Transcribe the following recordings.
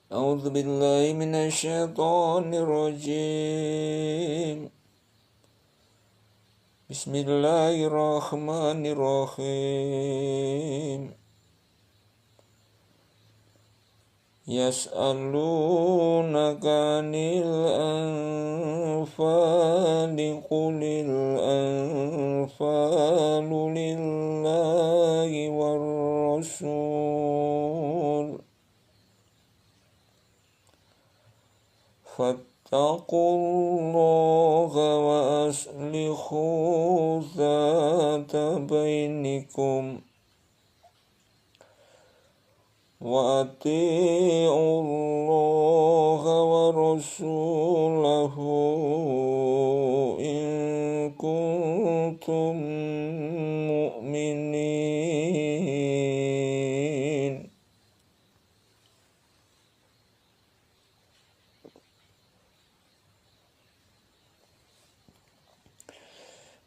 أعوذ بالله من الشيطان الرجيم. بسم الله الرحمن الرحيم. يسألونك عن الأنفال قل الأنفال لله والرسول فاتقوا الله وأصلحوا ذات بينكم وأطيعوا الله ورسوله إن كنتم مؤمنين.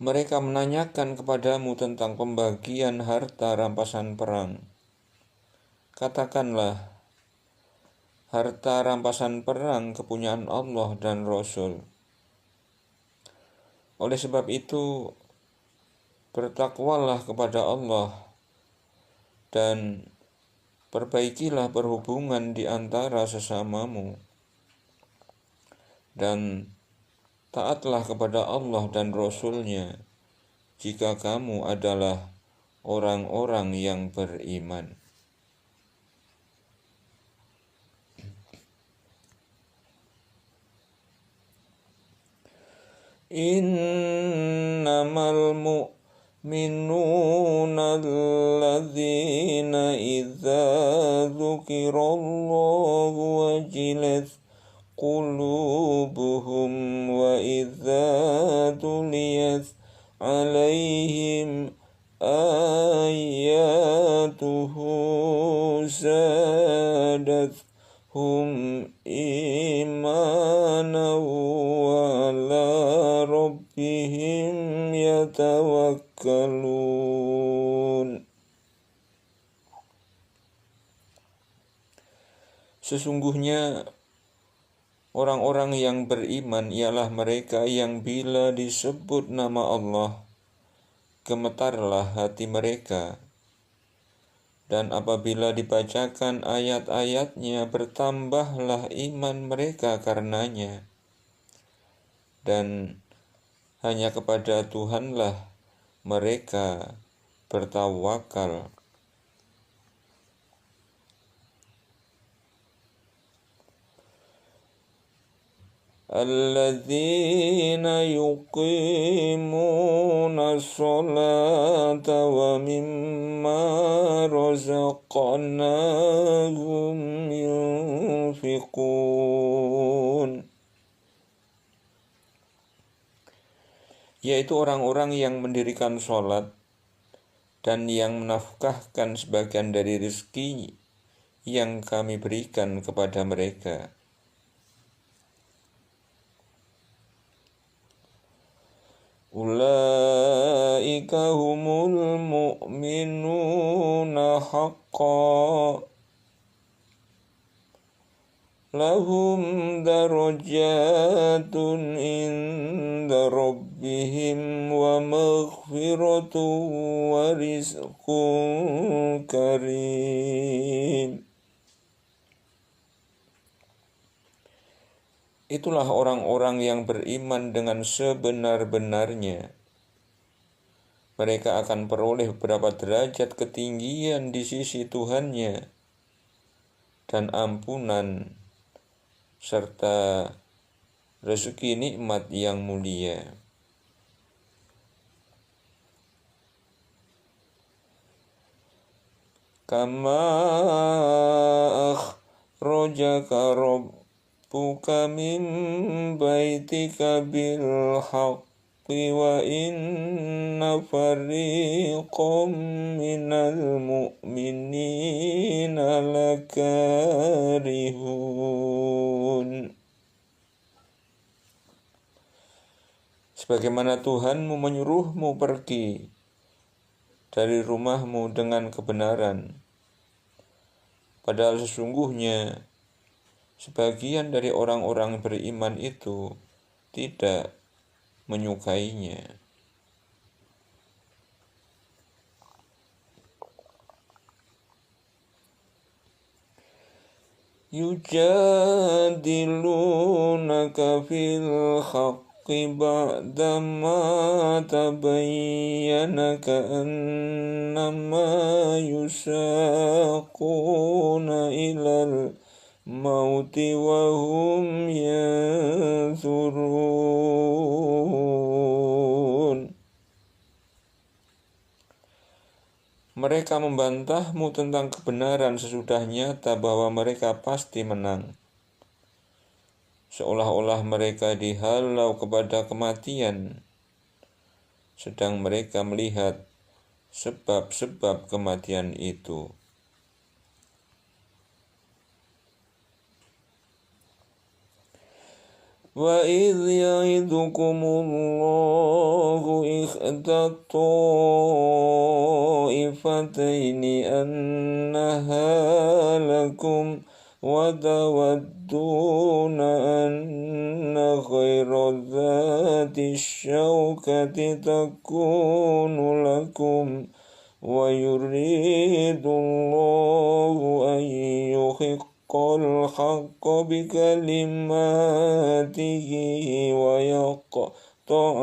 Mereka menanyakan kepadamu tentang pembagian harta rampasan perang. Katakanlah, harta rampasan perang kepunyaan Allah dan Rasul. Oleh sebab itu, bertakwalah kepada Allah dan perbaikilah perhubungan di antara sesamamu, dan taatlah kepada Allah dan Rasul-Nya jika kamu adalah orang-orang yang beriman. Innamal mu'minuna alladzina idza dzukirallahu wajilat qulubuhum wa idza tuliyat alaihim ayatuhu zadatuhum imanan wa ala rabbihim yatawakkalun. Sesungguhnya orang-orang yang beriman ialah mereka yang bila disebut nama Allah, gemetarlah hati mereka, dan apabila dibacakan ayat-ayatnya bertambahlah iman mereka karenanya, dan hanya kepada Tuhanlah mereka bertawakal. Alladzina yuqimuna sholata wa mimma razaqnahum yunfiqun, yaitu orang-orang yang mendirikan sholat dan yang menafkahkan sebagian dari rezeki yang kami berikan kepada mereka. Ulaika humul mu'minuna haqqan lahum darajatun inda rabbihim wa maghfiratun wa rizqun karim. Itulah orang-orang yang beriman dengan sebenar-benarnya. Mereka akan peroleh beberapa derajat ketinggian di sisi Tuhannya dan ampunan serta rezeki nikmat yang mulia. Kama akhrajaka rabbuka min baitika bil haqqi wa inna fariqam minal mu'minina lakarihun. Sebagaimana Tuhanmu menyuruhmu pergi dari rumahmu dengan kebenaran, padahal sesungguhnya sebagian dari orang-orang beriman itu tidak menyukainya. Yujadilunaka fil haqqi ba'dama tabayyana ka'annama yusaquna ilal mauti wa hum yanzurun. Mereka membantahmu tentang kebenaran sesudah nyata bahwa mereka pasti menang. Seolah-olah mereka dihalau kepada kematian, sedang mereka melihat sebab-sebab kematian itu. وَإِذْ يَعِدُكُمُ اللَّهُ إِحْدَى الطَّائِفَتَيْنِ أَنَّهَا لَكُمْ وَتَوَدُّونَ أَنَّ غَيْرَ ذَاتِ الشَّوْكَةِ تَكُونُ لَكُمْ وَيُرِيدُ اللَّهُ أَن يُحِقَّ الْحَقَّ بِكَلِمَاتِهِ وَيَقْطَعَ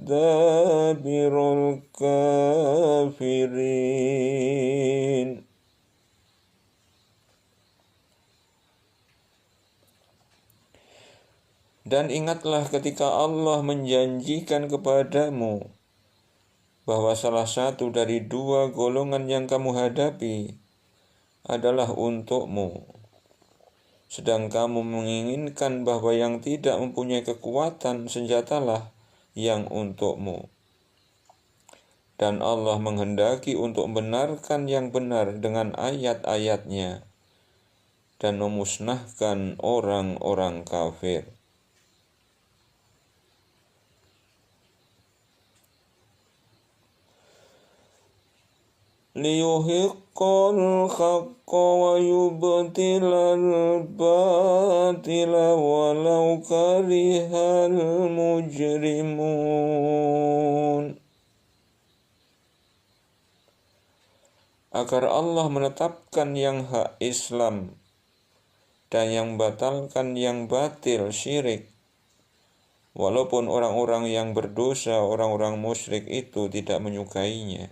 دَابِرَ الْكَافِرِينَ. Dan ingatlah ketika Allah menjanjikan kepadamu bahwa salah satu dari dua golongan yang kamu hadapi adalah untukmu, sedang kamu menginginkan bahwa yang tidak mempunyai kekuatan senjatalah yang untukmu. Dan Allah menghendaki untuk membenarkan yang benar dengan ayat-ayatnya dan memusnahkan orang-orang kafir. Liyuhiqqal haqqa wa yubtilal batila walau karihal mujrimun. Agar Allah menetapkan yang hak Islam dan yang batalkan yang batil syirik, walaupun orang-orang yang berdosa, orang-orang musyrik itu tidak menyukainya.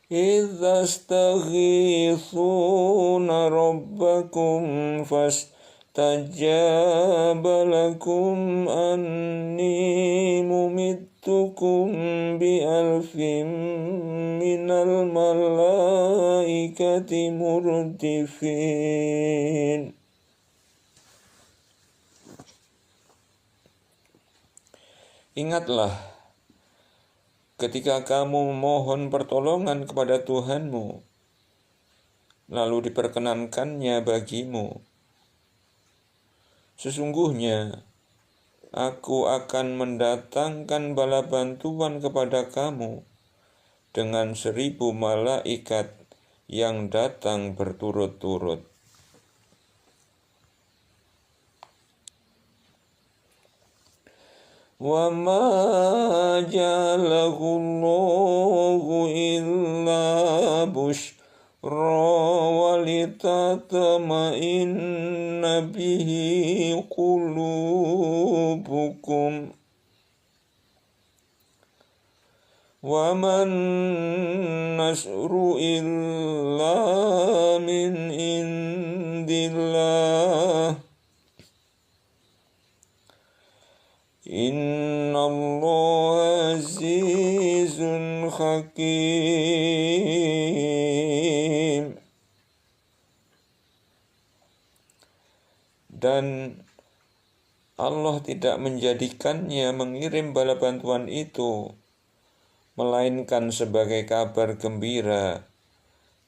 إِذَا اسْتَغِيثُونَ رَبَّكُمْ فَاسْتَجَابَ لَكُمْ أَنِّي مُمِدُّكُمْ بِأَلْفٍ مِّنَ الْمَلَائِكَةِ مُرْدِفِينَ. Ingatlah ketika kamu memohon pertolongan kepada Tuhanmu, lalu diperkenankannya bagimu. Sesungguhnya, aku akan mendatangkan bala bantuan kepada kamu dengan 1000 malaikat yang datang berturut-turut. وَمَا جَعَلَهُ اللَّهُ إِلَّا بُشْرَى وَلِتَطْمَئِنَّ بِهِ قُلُوبُكُمْ وَمَا النَّصْرُ إِلَّا مِنْ عِنْدِ اللَّهِ Innallaha azizun hakim. Dan Allah tidak menjadikannya mengirim bala bantuan itu, melainkan sebagai kabar gembira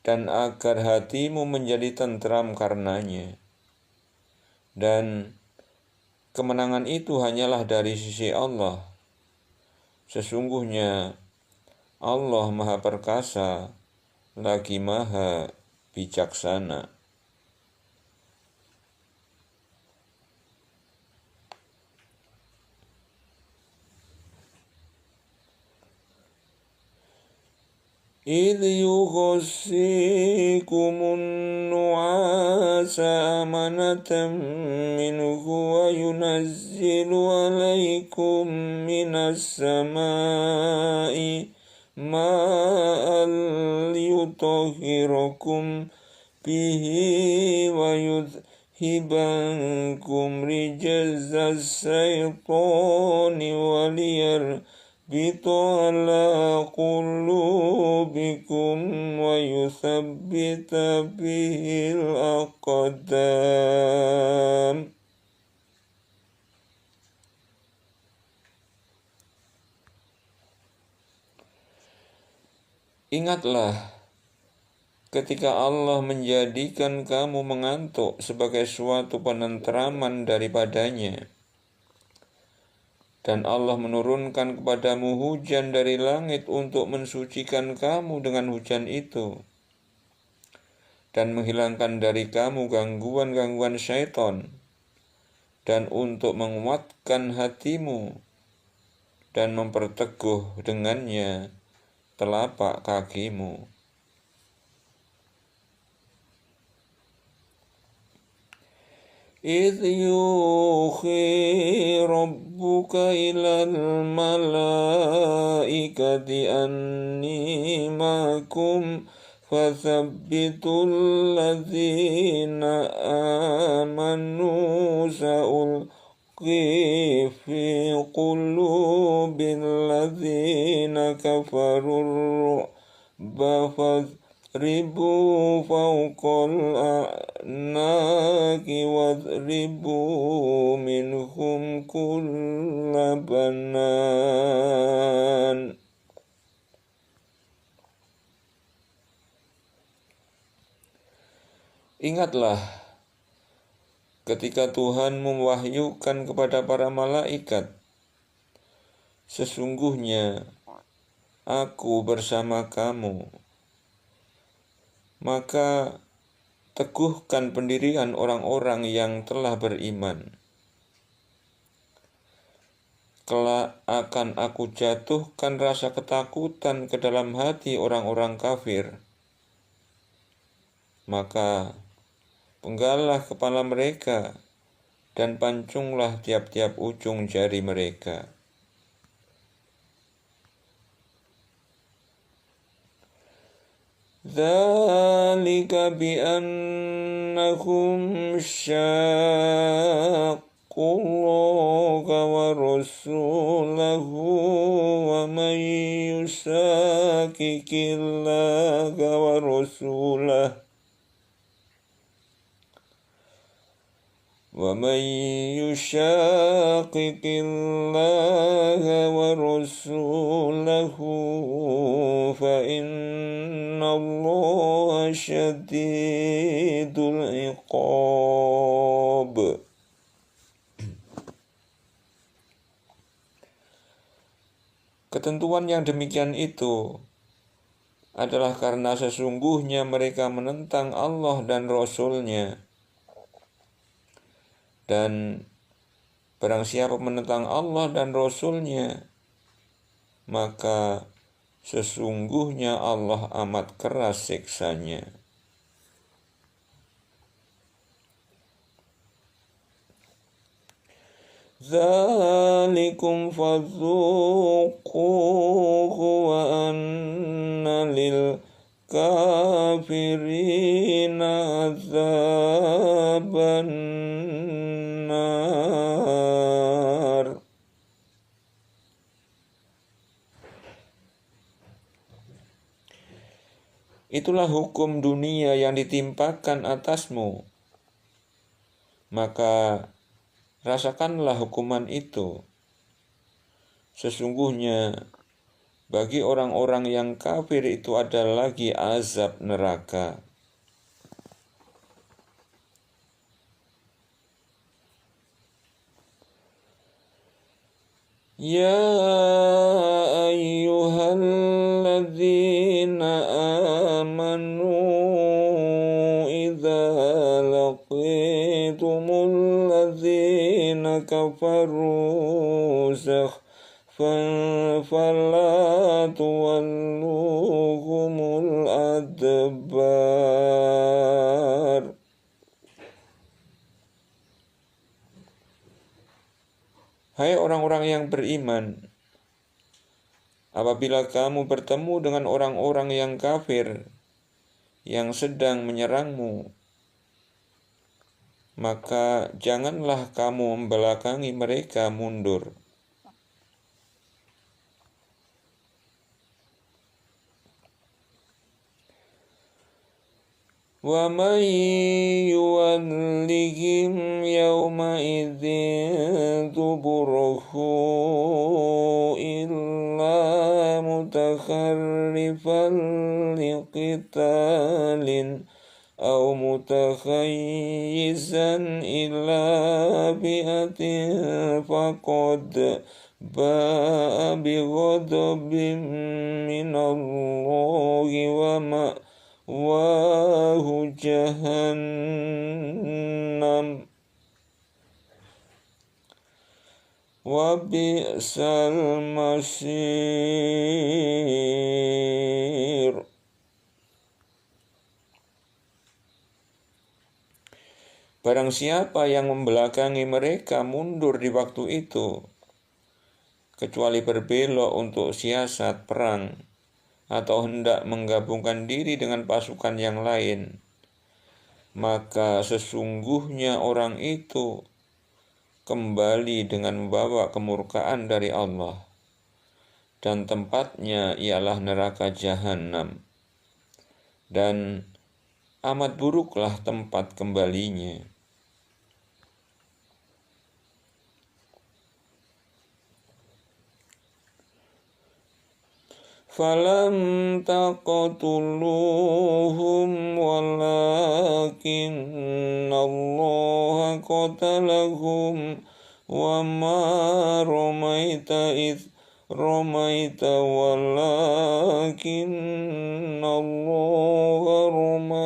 dan agar hatimu menjadi tentram karenanya. Dan kemenangan itu hanyalah dari sisi Allah. Sesungguhnya Allah Maha Perkasa lagi maha bijaksana. إذ يغشيكم النعاس أمنة منه وينزل عليكم من السماء ماء ليطهركم به ويذهب عنكم رجز الشيطان وليربط على قلوبكم ويثبت به الأقدام. Ingatlah ketika Allah menjadikan kamu mengantuk sebagai suatu penentraman daripadanya, dan Allah menurunkan kepadamu hujan dari langit untuk mensucikan kamu dengan hujan itu, dan menghilangkan dari kamu gangguan-gangguan syaitan, dan untuk menguatkan hatimu, dan memperteguh dengannya telapak kakimu. إذ يوحي ربك إلى الملائكة أني معكم فثبتوا الذين آمنوا سألقي في قلوب الذين كفروا الرعب فاضربوا فوق الأعناق واضربوا منهم كل بنان. Ingatlah ketika Tuhan mewahyukan kepada para malaikat, sesungguhnya aku bersama kamu, maka teguhkan pendirian orang-orang yang telah beriman. Kelak akan aku jatuhkan rasa ketakutan ke dalam hati orang-orang kafir, maka penggallah kepala mereka dan pancunglah tiap-tiap ujung jari mereka. Dzalika bi'annahum syaqullaha wa rasulahu wa man yushaqiqillaha wa rasulahu وَمَنْ يُشَاقِقِ اللَّهَ وَرَسُولَهُ فَإِنَّ اللَّهَ شَدِيدُ الْعِقَابِ. Ketentuan yang demikian itu adalah karena sesungguhnya mereka menentang Allah dan Rasul-Nya. Dan barang siapa menentang Allah dan Rasul-Nya, maka sesungguhnya Allah amat keras siksanya. Dzalikum fadzuquhu wa anna lil kafirina azaban nar. Itulah hukum dunia yang ditimpakan atasmu, maka rasakanlah hukuman itu. Sesungguhnya bagi orang-orang yang kafir itu ada lagi azab neraka. Ya ayyuhalladzina amanu idza laqitumul ladzina kafaru fala tuwalluhumul adbar. Hai orang-orang yang beriman, apabila kamu bertemu dengan orang-orang yang kafir yang sedang menyerangmu, maka janganlah kamu membelakangi mereka mundur. Wa man yuwallihim yawma idzin duburahu illa mutakharrifan liqitalin aw mutakhayyizan ila bi'atin faqad ba'a bighadabin minallahi wa jahannam wa bi'sal masir. Barang siapa yang membelakangi mereka mundur di waktu itu, kecuali berbelok untuk siasat perang, atau hendak menggabungkan diri dengan pasukan yang lain, maka sesungguhnya orang itu kembali dengan membawa kemurkaan dari Allah, dan tempatnya ialah neraka jahanam, dan amat buruklah tempat kembalinya. Falam taqtuluhum walakinna Allah qatalahum wa ma ramaita idh ramaita walakinna Allah rama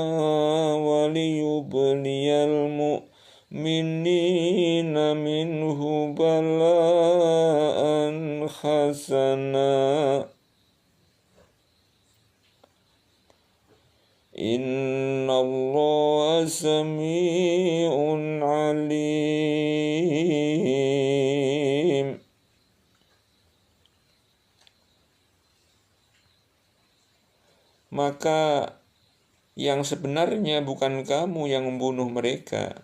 waliyubliyal mu'minina minhu bala'an hasana. Innallaha sami'un alim. Maka yang sebenarnya bukan kamu yang membunuh mereka,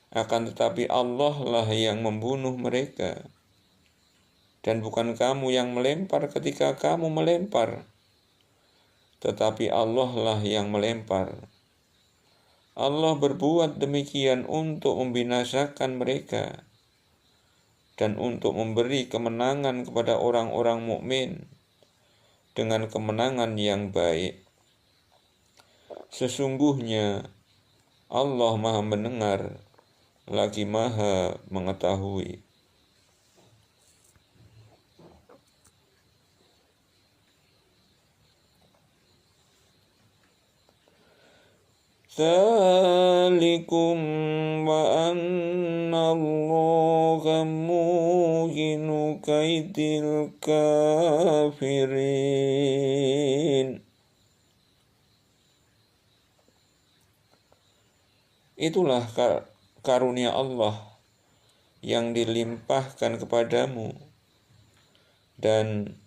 akan tetapi Allah lah yang membunuh mereka, dan bukan kamu yang melempar ketika kamu melempar, tetapi Allah lah yang melempar. Allah berbuat demikian untuk membinasakan mereka dan untuk memberi kemenangan kepada orang-orang mukmin dengan kemenangan yang baik. Sesungguhnya Allah Maha mendengar lagi Maha mengetahui. Dzalikum wa anna Allaha muhinu kaidil kafirin. Itulah karunia Allah yang dilimpahkan kepadamu, dan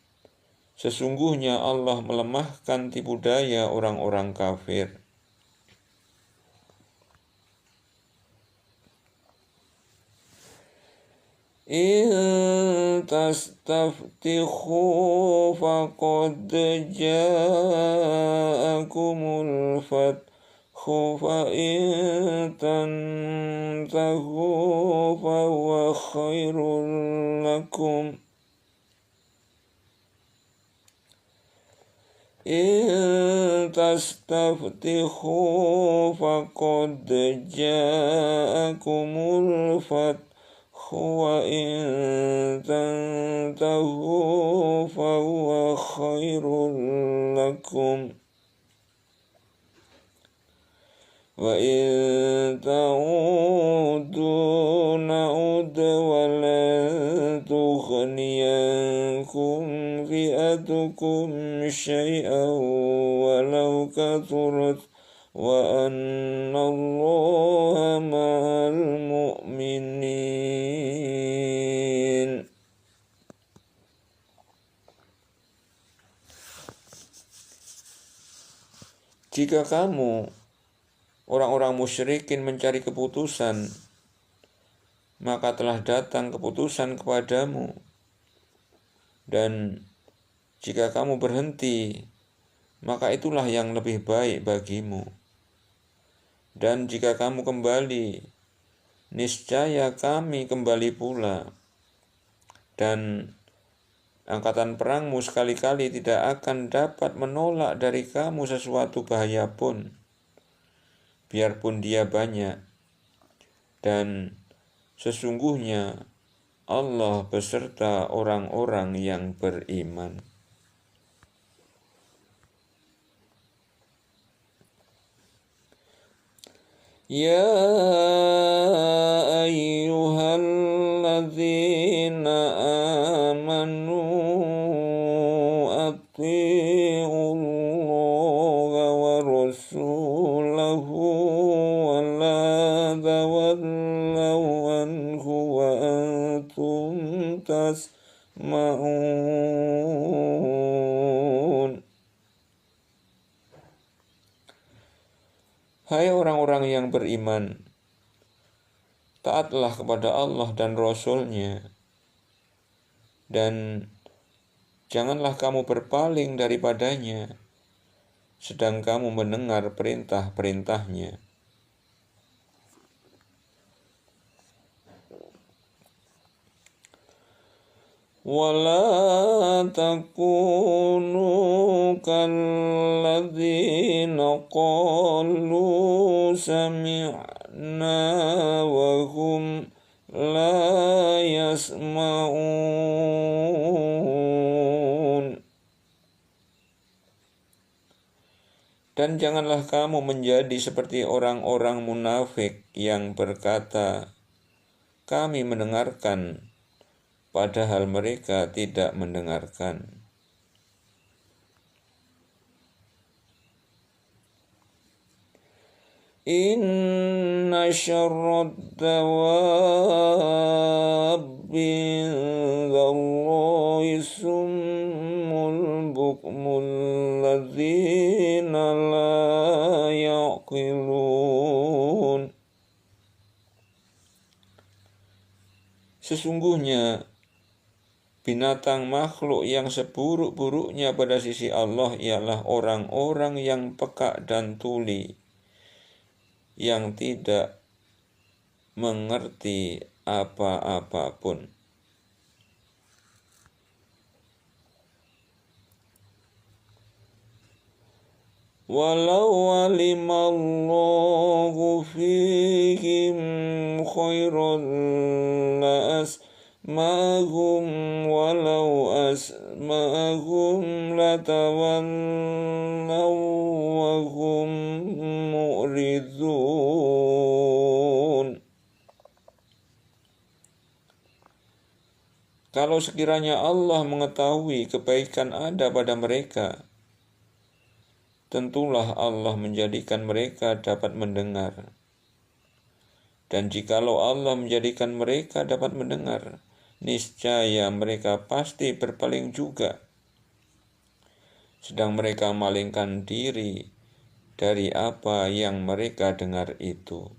sesungguhnya Allah melemahkan tipu daya orang-orang kafir. In tastaftihu faqad ja'akumul fathu fa in tantahu fa huwa khairul lakum. In tastaftihu faqad ja'akumul fathu وإن تنتهوا فهو خير لكم وإن تعودوا نعد ولن تغني عنكم فئتكم شيئا ولو كثرت وأن الله مع المؤمنين. Jika kamu orang-orang musyrikin mencari keputusan, maka telah datang keputusan kepadamu. Dan jika kamu berhenti, maka itulah yang lebih baik bagimu. Dan jika kamu kembali, niscaya kami kembali pula. Dan angkatan perangmu sekali-kali tidak akan dapat menolak dari kamu sesuatu bahaya pun, biarpun dia banyak. Dan sesungguhnya Allah beserta orang-orang yang beriman. Ya ayyuhalladzina amanu atti'ullaha wa rasulahu wa la tawallaw anhu wa antum tasma'un. Hai orang-orang yang beriman, taatlah kepada Allah dan Rasul-Nya, dan janganlah kamu berpaling daripadanya, sedang kamu mendengar perintah-perintahnya. ولا تكونوا كالذين قالوا سمعنا وهم لا يسمعون. Dan janganlah kamu menjadi seperti orang-orang munafik yang berkata, kami mendengarkan, padahal mereka tidak mendengarkan. Inna syarrad dawabi indallahi summul bukmul ladzina la yaqilun. Sesungguhnya binatang makhluk yang seburuk-buruknya pada sisi Allah ialah orang-orang yang peka dan tuli, yang tidak mengerti apa-apa pun. Walau alimallahu fihim khairan la'asma'ahum walau asma'ahum latawallaw wa hum mu'ridun. Kalau sekiranya Allah mengetahui kebaikan ada pada mereka, tentulah Allah menjadikan mereka dapat mendengar. Dan jikalau Allah menjadikan mereka dapat mendengar, niscaya mereka pasti berpaling juga, sedang mereka malingkan diri dari apa yang mereka dengar itu.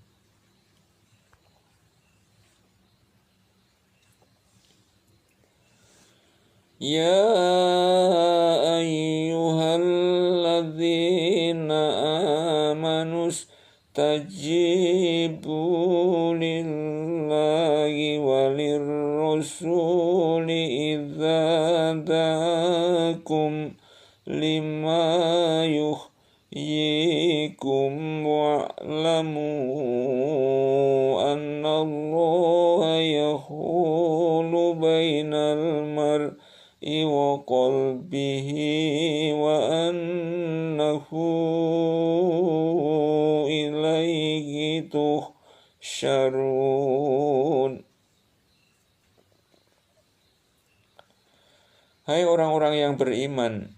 Ya ayyuhalladzina amanu istajibu lillahi walirrasuli idza da'akum lima yuhyikum wa'lamu annallaha ilaihi tuhsyarun. Hai orang-orang yang beriman,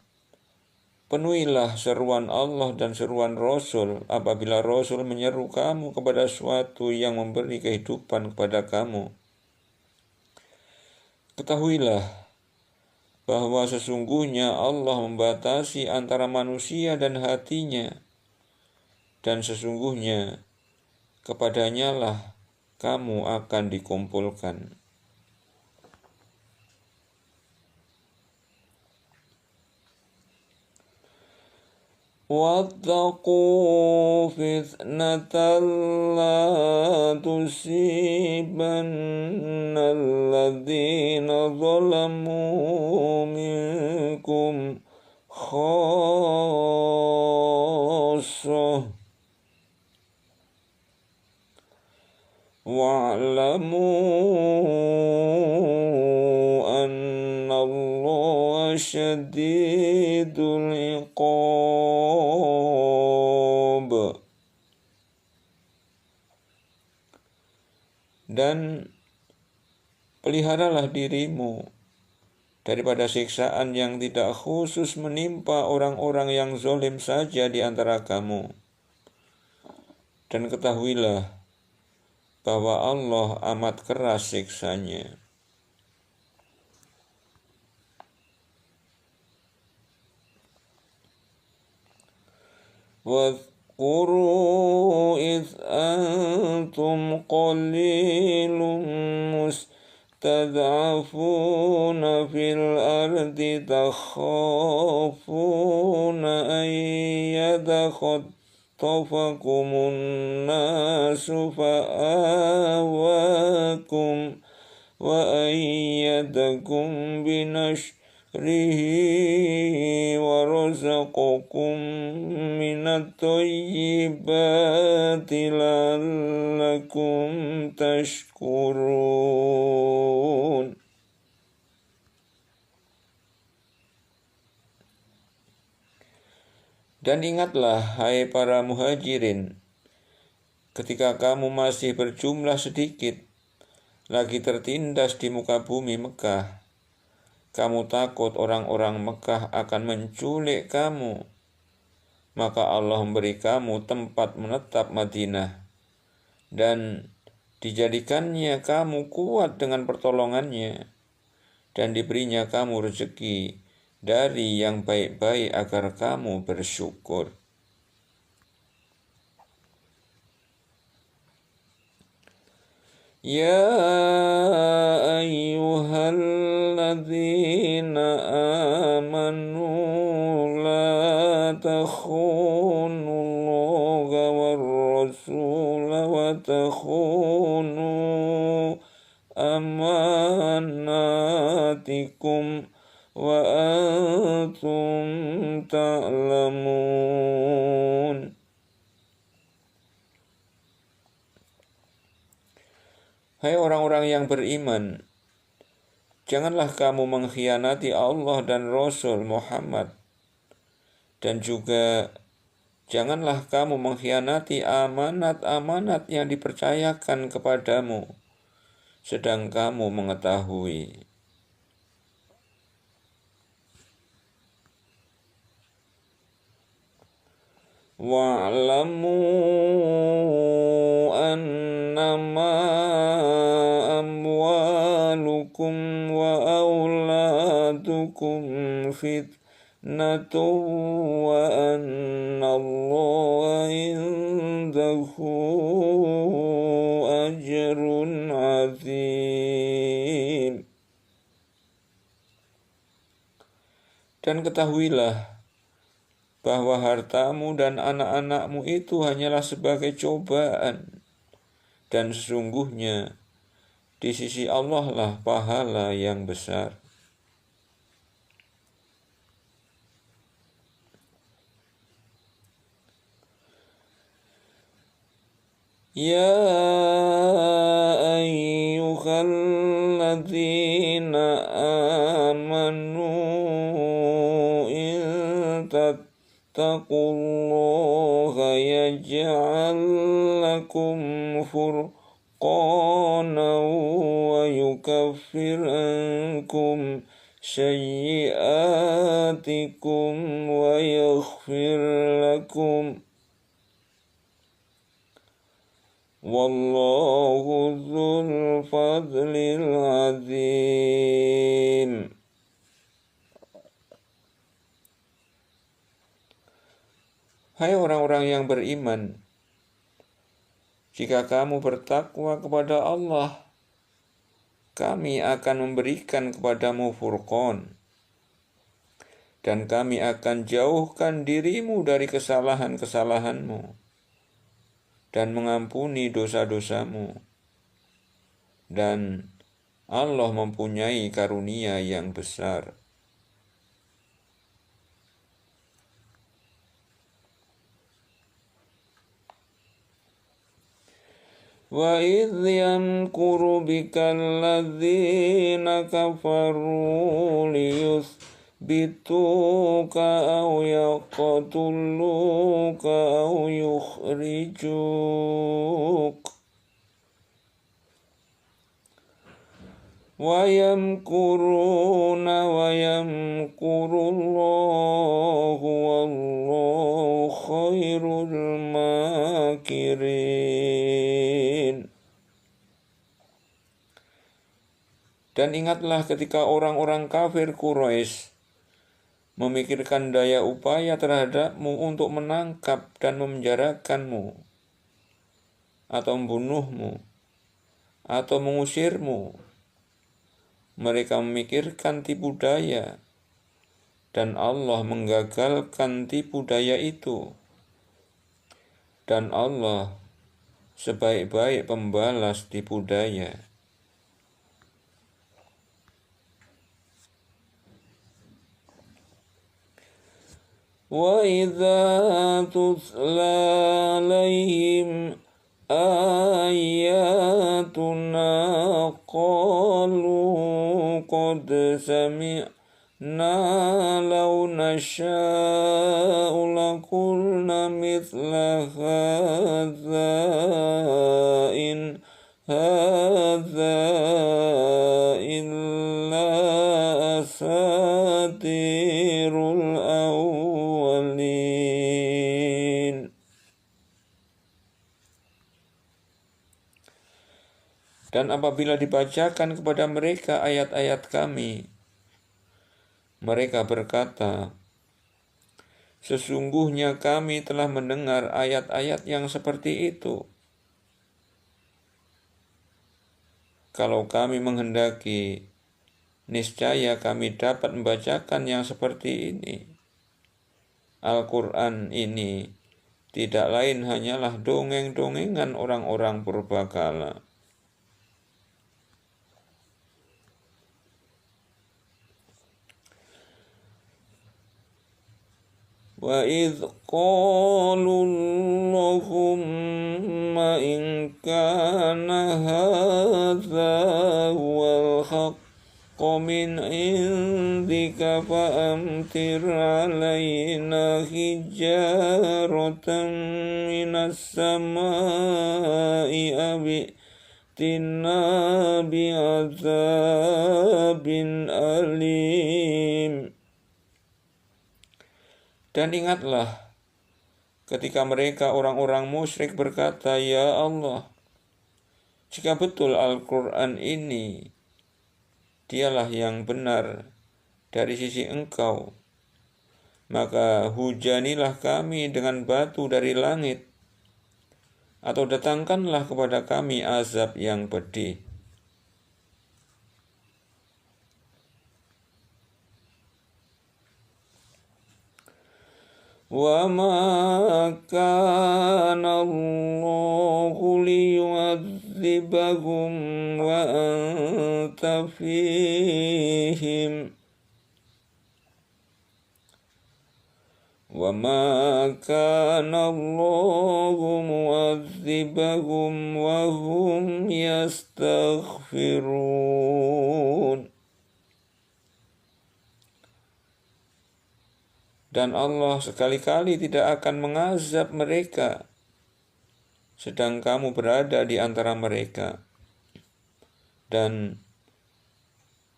penuhilah seruan Allah dan seruan Rasul apabila Rasul menyeru kamu kepada suatu yang memberi kehidupan kepada kamu. Ketahuilah bahwa sesungguhnya Allah membatasi antara manusia dan hatinya, dan sesungguhnya kepadanya lah kamu akan dikumpulkan. وَاتَّقُوا فِتْنَةً لَا تُصِيبَنَّ الَّذِينَ ظَلَمُوا مِنكُمْ خَاصَّةً وَاعْلَمُوا أَنَّ اللَّهَ شَدِيدُ الْعِقَابِ. Dan peliharalah dirimu daripada siksaan yang tidak khusus menimpa orang-orang yang zalim saja di antara kamu. Dan ketahuilah bahwa Allah amat keras siksanya. وَاذْكُرُوا إِذْ أَنْتُمْ قَلِيلٌ مُسْتَضْعَفُونَ فِي الْأَرْضِ تَخَافُونَ أَنْ يَتَخَطَّفَكُمُ النَّاسُ فَآوَاكُمْ وَأَيَّدَكُمْ بِنَصْرِهِ وَرَزَقَكُم مِّنَ الطَّيِّبَاتِ لَعَلَّكُمْ تَشْكُرُونَ. Dan ingatlah, hai para muhajirin, ketika kamu masih berjumlah sedikit, lagi tertindas di muka bumi Mekah, kamu takut orang-orang Mekah akan menculik kamu, maka Allah memberi kamu tempat menetap Madinah, dan dijadikannya kamu kuat dengan pertolongannya, dan diberinya kamu rezeki dari yang baik-baik agar kamu bersyukur. Ya ayyuhalladzina amanu la takhunullaha war-rasula wa takhunu amanatikum wa antum ta'lamun. Hai orang-orang yang beriman, janganlah kamu mengkhianati Allah dan Rasul Muhammad, dan juga janganlah kamu mengkhianati amanat-amanat yang dipercayakan kepadamu, sedang kamu mengetahui. Wa'lamu annama amwalukum wa auladukum fitnatun wa annallaha indahu ajrun azim. Dan ketahuilah bahwa hartamu dan anak-anakmu itu hanyalah sebagai cobaan, dan sesungguhnya di sisi Allah lah pahala yang besar. Ya ayyuhalladzina amanu in taqullaha yaj'al lakum furqana wa yukaffir ankum sayyi'atikum wa yaghfir lakum. Wallahu dzul fadlil azim. Hai orang-orang yang beriman, jika kamu bertakwa kepada Allah, kami akan memberikan kepadamu furqan, dan kami akan jauhkan dirimu dari kesalahan-kesalahanmu, dan mengampuni dosa-dosamu. Dan Allah mempunyai karunia yang besar. Wa idh yamkuru bika alladzina kafaru liyuthbituka aw yaqtuluka aw yukhrijuk. Wa yamkuruna wa yamkurullahu wallahu khairul makirin. Dan ingatlah ketika orang-orang kafir Quraisy memikirkan daya upaya terhadapmu untuk menangkap dan memenjarakanmu, atau membunuhmu, atau mengusirmu. Mereka memikirkan tipu daya, dan Allah menggagalkan tipu daya itu. Dan Allah sebaik-baik pembalas tipu daya. Wa idza tutla alaihim ayatuna qalu qad sami'na law nasha'u laqulna mithla hadza in hadza illa asatirul awwalin. Dan apabila dibacakan kepada mereka ayat-ayat kami, mereka berkata, sesungguhnya kami telah mendengar ayat-ayat yang seperti itu. Kalau kami menghendaki, niscaya kami dapat membacakan yang seperti ini. Al-Quran ini tidak lain hanyalah dongeng-dongengan orang-orang purbakala. Wa idh qalu Allahumma in kana hadza huwal haqqu min indika fa amtir alaina hijaratan minas samai abitina bi'adzabin alim. Dan ingatlah ketika mereka orang-orang musyrik berkata, ya Allah, jika betul Al-Quran ini dialah yang benar dari sisi Engkau, maka hujanilah kami dengan batu dari langit, atau datangkanlah kepada kami azab yang pedih. وَمَا كَانَ اللَّهُ لِيُعَذِّبَهُمْ وَأَنْتَ فِيهِمْ وَمَا كَانَ اللَّهُ مُعَذِّبَهُمْ وَهُمْ يَسْتَغْفِرُونَ. Dan Allah sekali-kali tidak akan mengazab mereka sedang kamu berada di antara mereka. Dan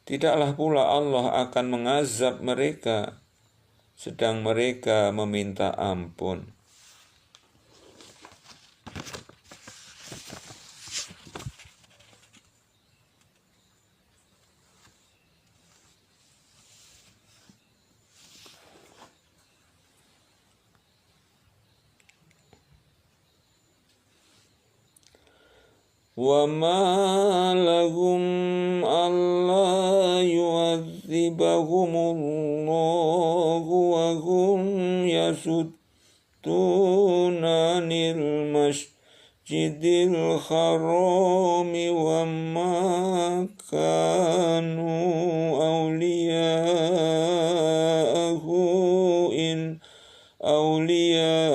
tidaklah pula Allah akan mengazab mereka sedang mereka meminta ampun. وَمَا لَهُمْ أَلَّا يُعَذِّبَهُمُ اللَّهُ وَهُمْ يَصُدُّونَ عَنِ الْمَسْجِدِ الْحَرَامِ وَمَا كَانُوا أَوْلِيَاءَهُ إِنْ أَوْلِيَاؤُهُ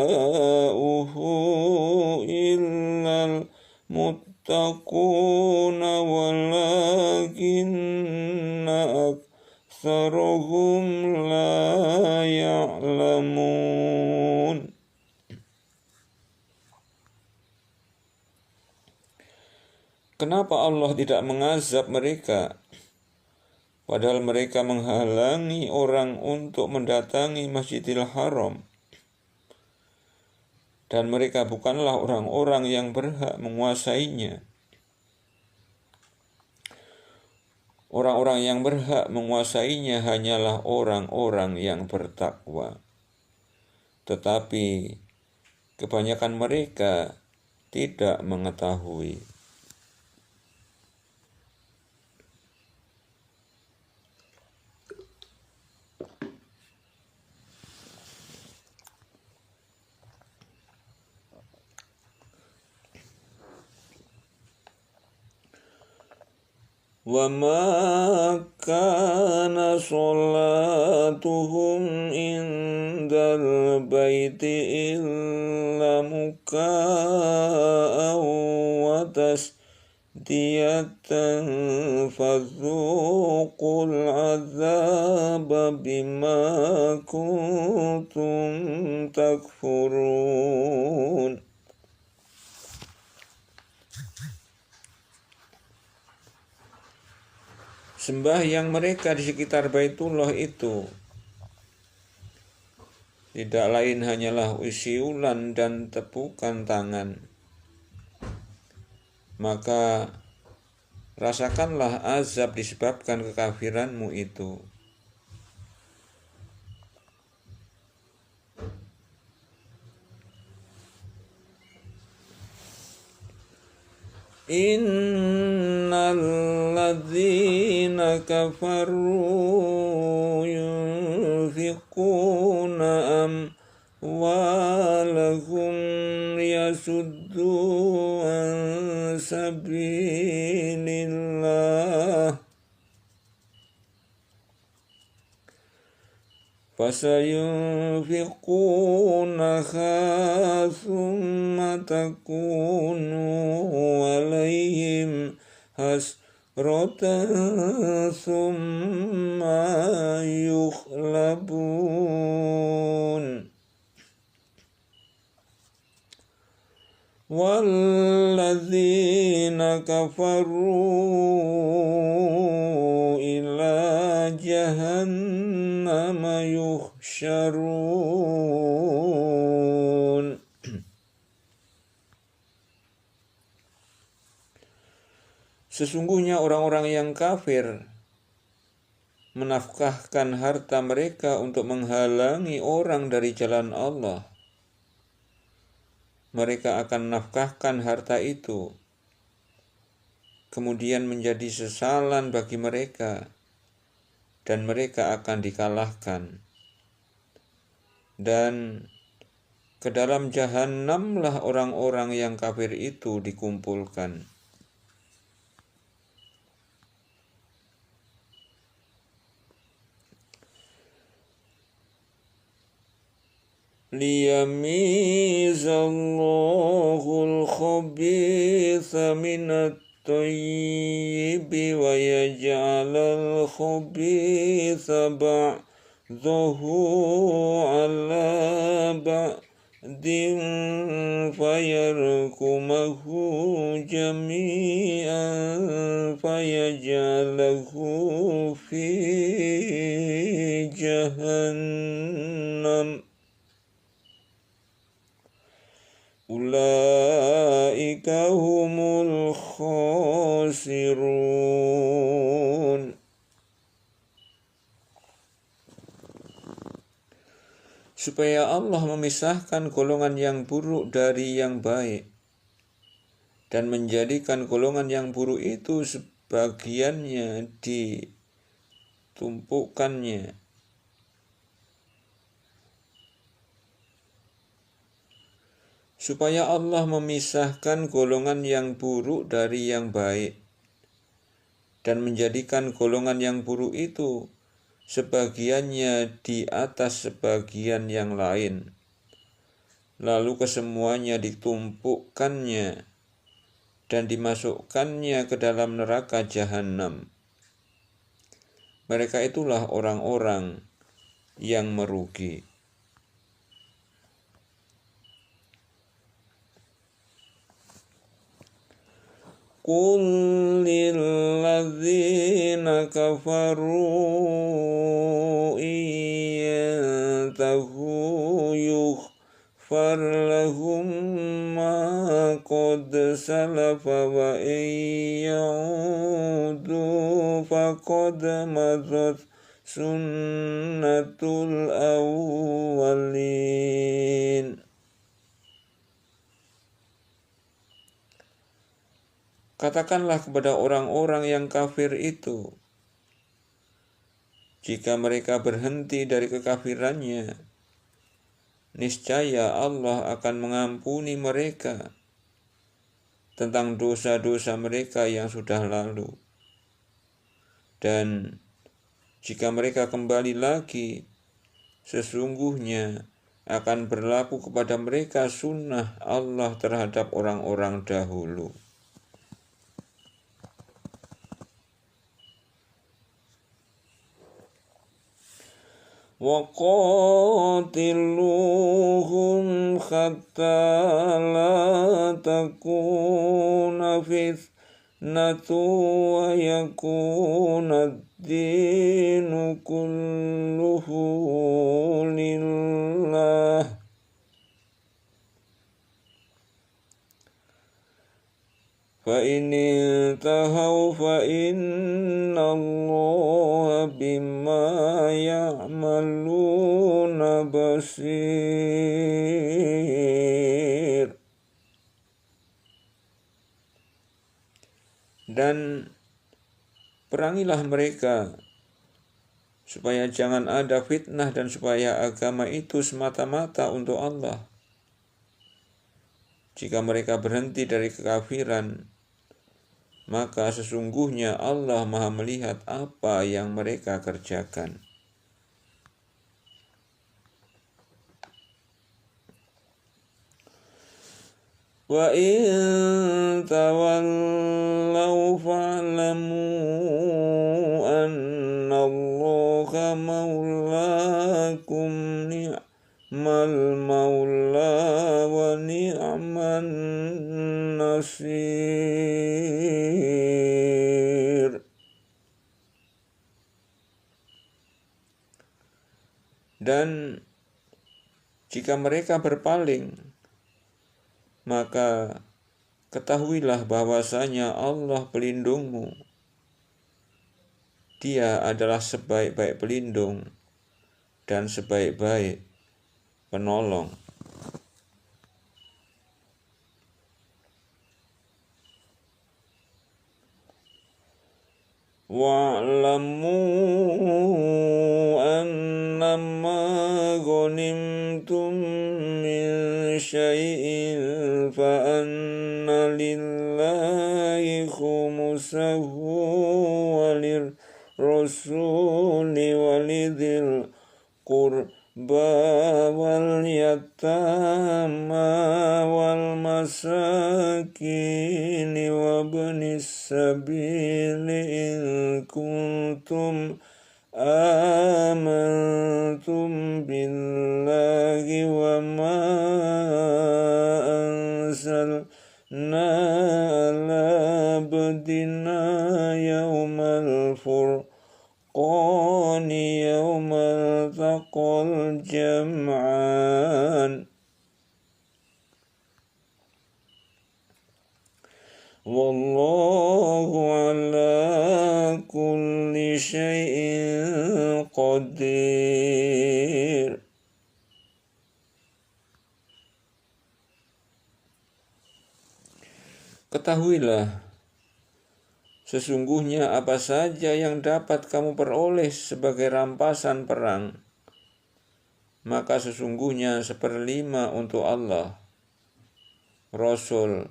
إِلَّا الْمُتَّقُونَ وَلَكِنَّ أَكْثَرَهُمْ لَا يَعْلَمُونَ. Kenapa Allah tidak mengazab mereka, padahal mereka menghalangi orang untuk mendatangi Masjidil Haram, dan mereka bukanlah orang-orang yang berhak menguasainya. Orang-orang yang berhak menguasainya hanyalah orang-orang yang bertakwa. Tetapi kebanyakan mereka tidak mengetahui. وَمَا كَانَ صَلَاتُهُمْ عِندَ الْبَيْتِ إِلَّا مُكَاءً وَتَصْدِيَةً فَذُوقُوا الْعَذَابَ بِمَا كُنتُمْ تَكْفُرُونَ. Sembahyang mereka di sekitar Baitullah itu tidak lain hanyalah usiulan dan tepukan tangan. Maka rasakanlah azab disebabkan kekafiranmu itu. Innal ladzina kafaru yunfiquna amwalahum liyasuddu an sabilillah فَسَيُنْفِقُونَهَا ثُمَّ تَكُونُ عَلَيْهِمْ حَسْرَةً ثُمَّ يُغْلَبُونَ وَالَّذِينَ كَفَرُوا إِلَى جَهَنَّمَ يُحْشَرُونَ. Sesungguhnya orang-orang yang kafir menafkahkan harta mereka untuk menghalangi orang dari jalan Allah. Mereka akan nafkahkan harta itu, kemudian menjadi sesalan bagi mereka, dan mereka akan dikalahkan. Dan ke dalam jahannamlah orang-orang yang kafir itu dikumpulkan. Liyamizallahul khabitha minat tayyibi wa yaj'alal khabitha ba'dahu على بعد فيركمه جميعا فيجعله في جهنم أولئك هم الخاسرون. Supaya Allah memisahkan golongan yang buruk dari yang baik dan menjadikan golongan yang buruk itu sebagiannya ditumpukannya. Supaya Allah memisahkan golongan yang buruk dari yang baik dan menjadikan golongan yang buruk itu sebagiannya di atas sebagian yang lain, lalu kesemuanya ditumpukkannya dan dimasukkannya ke dalam neraka jahanam. Mereka itulah orang-orang yang merugi. Qul lilladzina kafaru iyantahu yughfar lahum ma qad salafa wa iyaudu faqad madat sunnatul awwalin. Katakanlah kepada orang-orang yang kafir itu, jika mereka berhenti dari kekafirannya, niscaya Allah akan mengampuni mereka tentang dosa-dosa mereka yang sudah lalu. Dan jika mereka kembali lagi, sesungguhnya akan berlaku kepada mereka sunnah Allah terhadap orang-orang dahulu. وَقَاتِلُوهُمْ حَتَّى لَا تَكُونَ فِتْنَةٌ وَيَكُونَ الدِّينُ كُلُّهُ لِلَّهِ فَإِنِ انْتَهَوْا فَإِنَّ اللَّهَ بِمَا يَعْمَلُونَ بَصِيرٌ. Dan perangilah mereka supaya jangan ada fitnah dan supaya agama itu semata-mata untuk Allah. Jika mereka berhenti dari kekafiran, maka sesungguhnya Allah Maha melihat apa yang mereka kerjakan. Wa in tawallaw fa'lamu anna Allaha maulakum ni'mal maula wa ni'man nasir. Dan jika mereka berpaling, maka ketahuilah bahwasanya Allah pelindungmu. Dia adalah sebaik-baik pelindung dan sebaik-baik penolong. Wa'lamu annama ghanimtum min syai'in fa'anna lillahi khumusahu walirrasuli walidhil qurba wal yatama wal masakin wa ibnis sabili in kuntum amantum billahi wa ma anzalna ala abdina yawmal furqani yawmal taqal jam'an wallahu ala kulli syai'in qadir. Ketahuilah, sesungguhnya apa saja yang dapat kamu peroleh sebagai rampasan perang, maka sesungguhnya 1/5 untuk Allah, Rasul,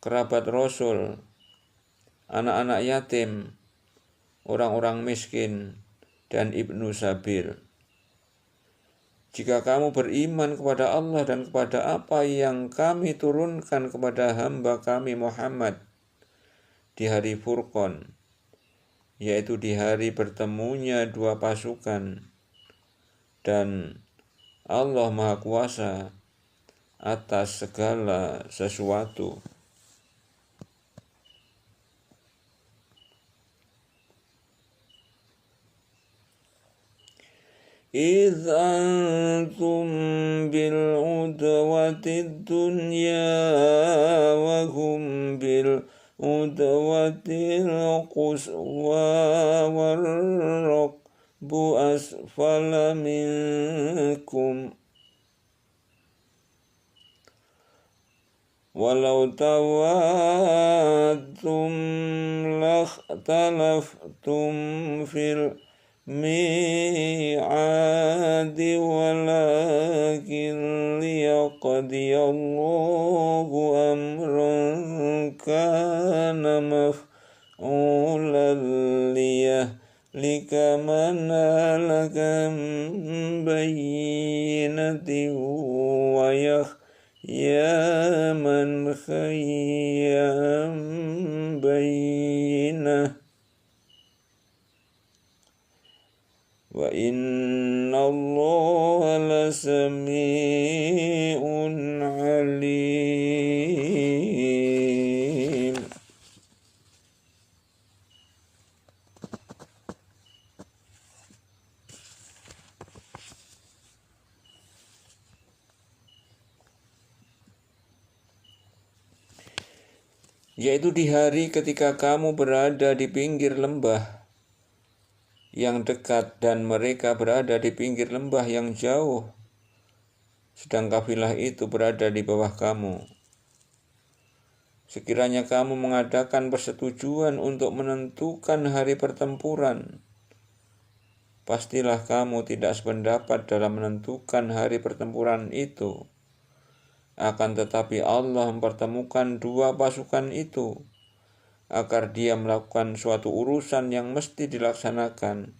kerabat Rasul, anak-anak yatim, orang-orang miskin, dan ibnu sabil. Jika kamu beriman kepada Allah dan kepada apa yang kami turunkan kepada hamba kami Muhammad di hari Furqan, yaitu di hari bertemunya dua pasukan, dan Allah Maha Kuasa atas segala sesuatu. إذ أنتم بالعدوة الدنيا وهم بالعدوة القصوى والركب أسفل منكم ولو تواعدتم لاختلفتم في الميعاد ولكن ليقضي الله أمرا كان مفعولا ليهلك من هلك عن بينة ويحيى من حي عن بينة wa innallaha lasami'un alim. Yaitu di hari ketika kamu berada di pinggir lembah yang dekat dan mereka berada di pinggir lembah yang jauh, sedang kafilah itu berada di bawah kamu. Sekiranya kamu mengadakan persetujuan untuk menentukan hari pertempuran, pastilah kamu tidak sependapat dalam menentukan hari pertempuran itu. Akan tetapi Allah mempertemukan dua pasukan itu agar dia melakukan suatu urusan yang mesti dilaksanakan,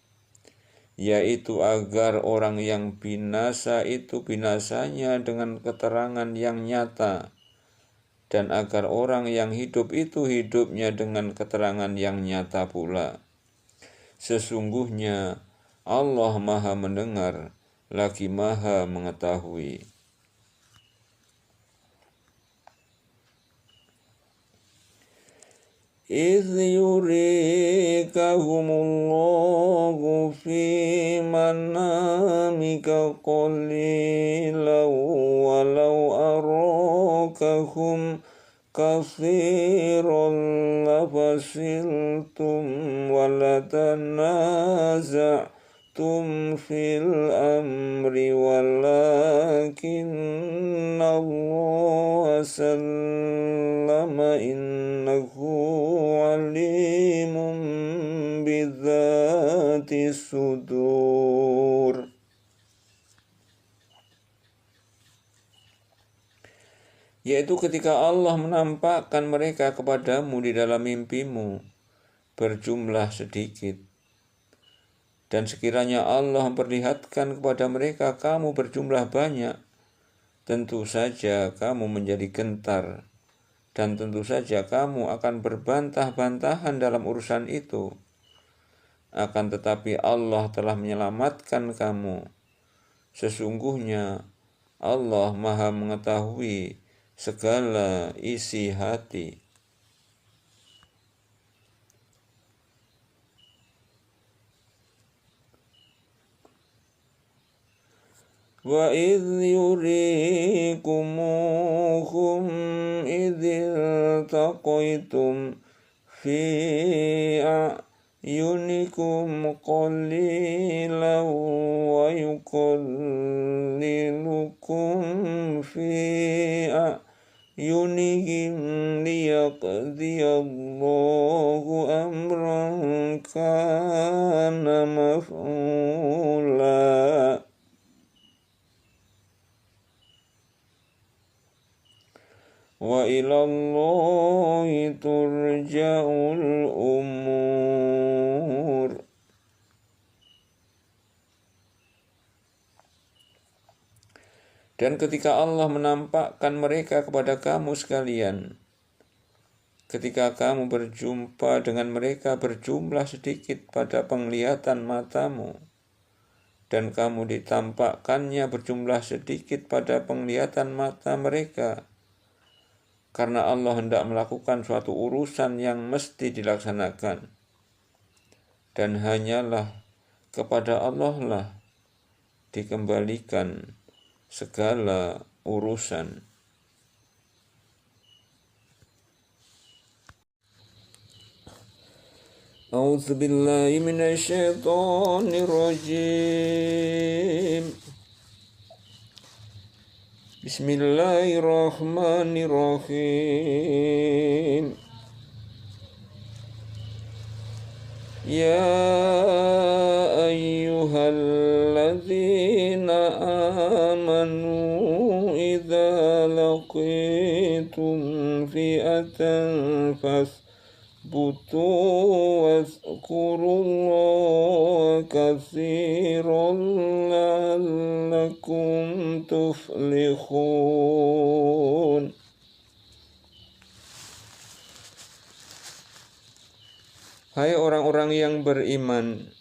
yaitu agar orang yang binasa itu binasanya dengan keterangan yang nyata, dan agar orang yang hidup itu hidupnya dengan keterangan yang nyata pula. Sesungguhnya Allah Maha mendengar lagi Maha mengetahui. إذ يريكهم الله في منامك قليلا ولو أراكهم كثيرا لفشلتم ولتنازعتم في الأمر ولكن الله سلم إنه عليم بذات الصدور. Yaitu ketika Allah menampakkan mereka kepadamu di dalam mimpimu berjumlah sedikit, dan sekiranya Allah memperlihatkan kepada mereka kamu berjumlah banyak, tentu saja kamu menjadi gentar, dan tentu saja kamu akan berbantah-bantahan dalam urusan itu. akan tetapi Allah telah menyelamatkan kamu. Sesungguhnya Allah Maha mengetahui segala isi hati. Wa idh yurikumuhum idh iltaqaitum fi a'yunikum qalilan wa yuqallilukum fi a'yunihim liyaqdiyallahu amran kana maf'ula. Wa ilallahi turja'ul umur. Dan ketika Allah menampakkan mereka kepada kamu sekalian, ketika kamu berjumpa dengan mereka berjumlah sedikit pada penglihatan matamu, dan kamu ditampakkannya berjumlah sedikit pada penglihatan mata mereka, karena Allah hendak melakukan suatu urusan yang mesti dilaksanakan. Dan hanyalah kepada Allah lah dikembalikan segala urusan. A'udzu billahi minasy syaithanir rajim. Bismillahirrahmanirrahim. Ya ayyuhalladzina amanu idza laqitum fi'atan fasbutu wazkurullaha katsiran la'allakum tuflihun. Hai orang-orang yang beriman,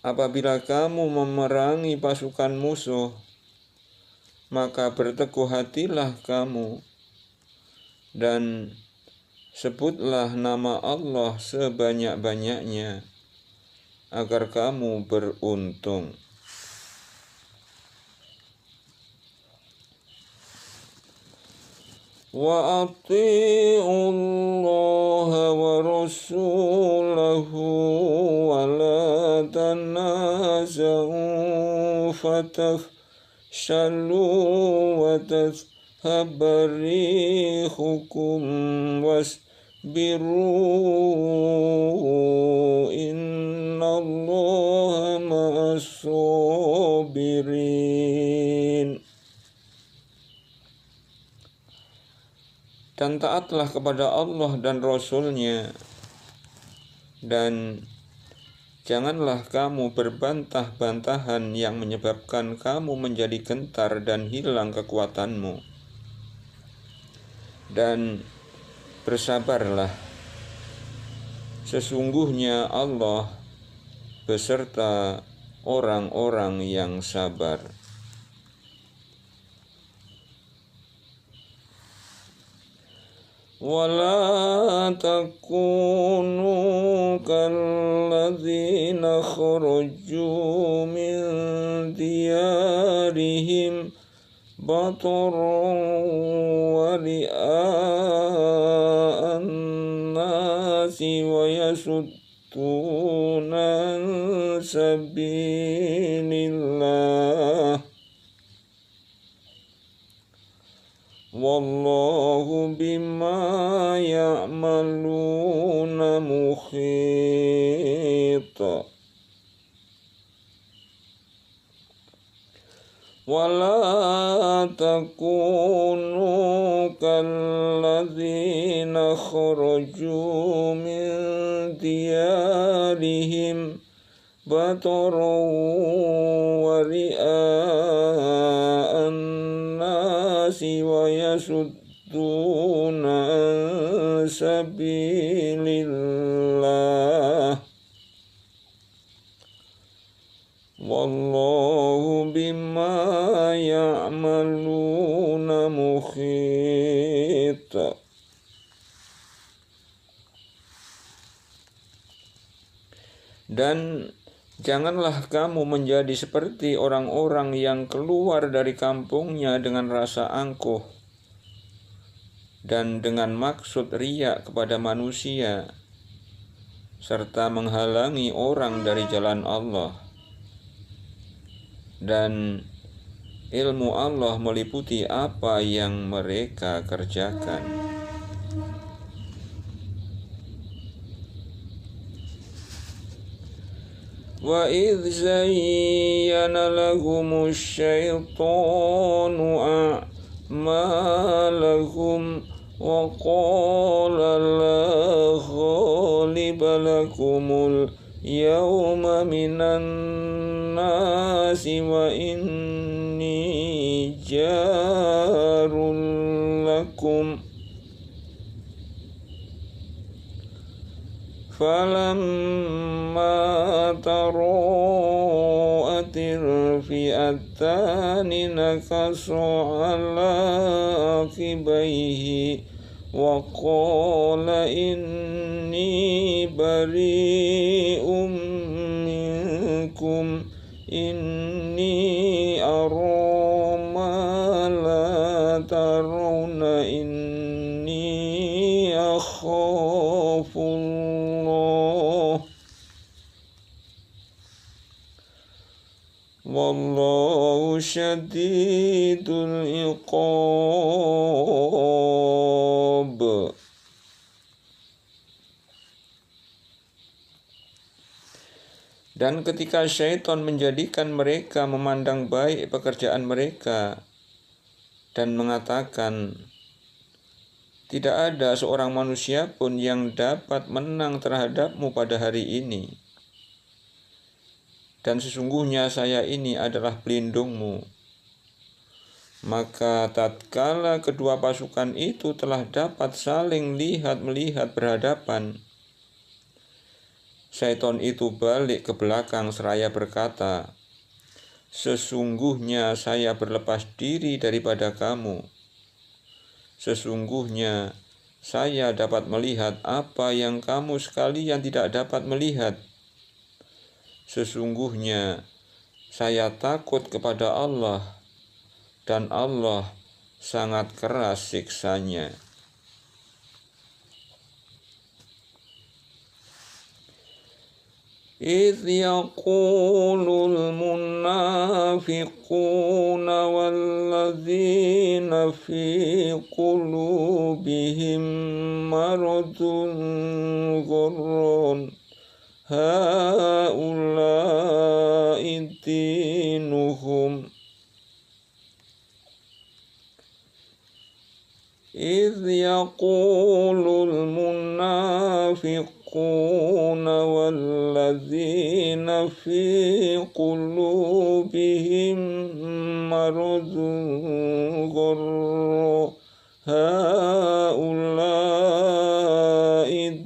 apabila kamu memerangi pasukan musuh, maka berteguh hatilah kamu dan sebutlah nama Allah sebanyak-banyaknya agar kamu beruntung. Wa ati'ullaha wa rasulahu wa la tanaza'u fatafshalu wa tadhhaba rihukum wasbiru innallaha ma'as sabirin. Dan taatlah kepada Allah dan Rasul-Nya, dan janganlah kamu berbantah-bantahan yang menyebabkan kamu menjadi gentar dan hilang kekuatanmu. Dan bersabarlah, sesungguhnya Allah beserta orang-orang yang sabar. ولا تكونوا كالذين خرجوا من ديارهم بطرا ورئاء الناس ويصدون عن سبيل الله Wallahu bima ya'maluna muhit. Wala takunu kalladzina kharaju min diyarihim bataran wa ri'a'an nasi wa yasudduna an sabilillah تَعْمَلُونَ مُحِيطٌ. Dan janganlah kamu menjadi seperti orang-orang yang keluar dari kampungnya dengan rasa angkuh dan dengan maksud riya kepada manusia, serta menghalangi orang dari jalan Allah. Dan ilmu Allah meliputi apa yang mereka kerjakan. وَإِذْ زَيَّنَ لَهُمُ الشَّيْطَانُ أَعْمَالَهُمْ وَقَالَ لَا غَالِبَ لَكُمُ الْيَوْمَ مِنَ النَّاسِ وَإِنِّي جَارٌ لَكُمْ فَلَمَّا تَرَاءَتِ الْفِئَتَانِ نَكَصَ عَلَى عَقِبَيْهِ وَقَالَ إِنِّي بَرِيءٌ مِّنكُمْ إِنِّي أَرَىٰ مَا لَا تَرَوْنَ إِنِّي أَخَافُ اللَّهَ وَاللَّهُ شَدِيدُ الْعِقَابِ. Dan ketika syaitan menjadikan mereka memandang baik pekerjaan mereka dan mengatakan, tidak ada seorang manusia pun yang dapat menang terhadapmu pada hari ini, dan sesungguhnya saya ini adalah pelindungmu. Maka tatkala kedua pasukan itu telah dapat saling melihat berhadapan, syaitan itu balik ke belakang seraya berkata, sesungguhnya saya berlepas diri daripada kamu. Sesungguhnya saya dapat melihat apa yang kamu sekalian tidak dapat melihat. Sesungguhnya saya takut kepada Allah, dan Allah sangat keras siksanya. إِذْ يَقُولُ الْمُنَافِقُونَ وَالَّذِينَ فِي قُلُوبِهِم مَّرَضٌ غَرَّ هَؤُلَاءِ دِينُهُمْ. إِذْ يَقُولُ الْمُنَافِقُونَ وَالَّذِينَ فِي قُلُوبِهِم مَّرَضٌ غَرَّ هَؤُلَاءِ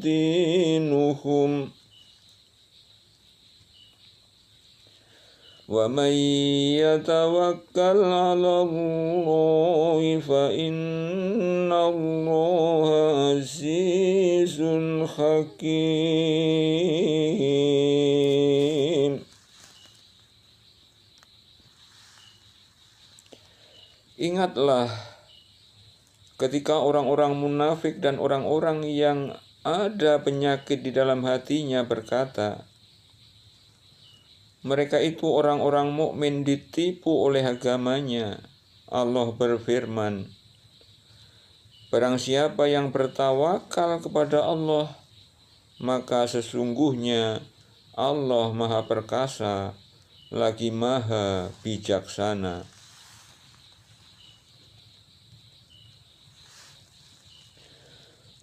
دِينُهُمْ وَمَن يَتَوَكَّلْ عَلَى اللَّهِ فَإِنَّ اللَّهَ عَزِيزٌ حَكِيمٌ. Ingatlah ketika orang-orang munafik dan orang-orang yang ada penyakit di dalam hatinya berkata, mereka itu orang-orang mukmin ditipu oleh agamanya. Allah berfirman, barang siapa yang bertawakal kepada Allah, maka sesungguhnya Allah Maha Perkasa lagi Maha Bijaksana.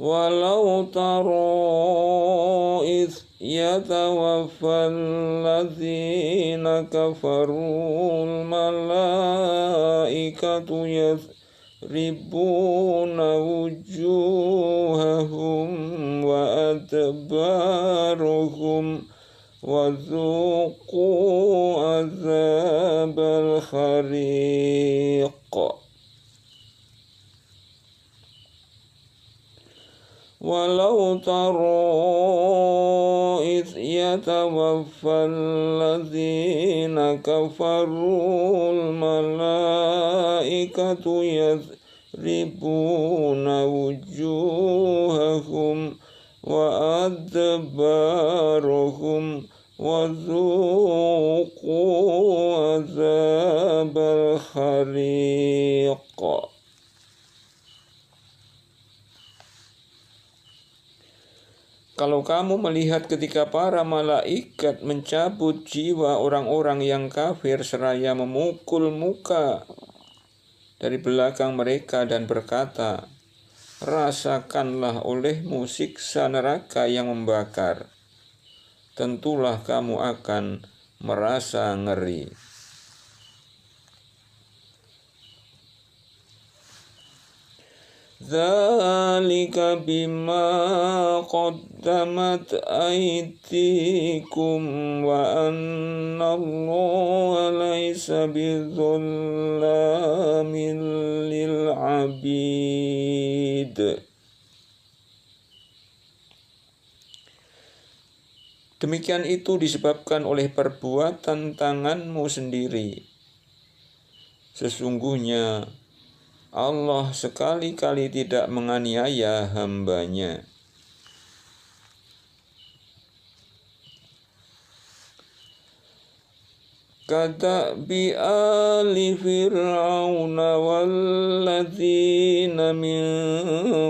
Walau tara idh yatawaffal ladzina kafarul malaikatu yadribuna wujuhahum wa adbaruhum wa dzuqu azabal khariq. walau tara idh yatawaffal ladzina kafarul malaikatu yadribuna wujuhahum wa adbarahum wa dzuqu azabal hariq. Kalau kamu melihat ketika para malaikat mencabut jiwa orang-orang yang kafir seraya memukul muka dari belakang mereka dan berkata, rasakanlah olehmu siksa neraka yang membakar, tentulah kamu akan merasa ngeri. Dzalika bima qaddamat aydikum wa annallaha laisa bidzalamin lil abid. Demikian itu disebabkan oleh perbuatan tanganmu sendiri. Sesungguhnya Allah sekali-kali tidak menganiaya hamba-Nya. Kadabi ali fir'auna walladzina min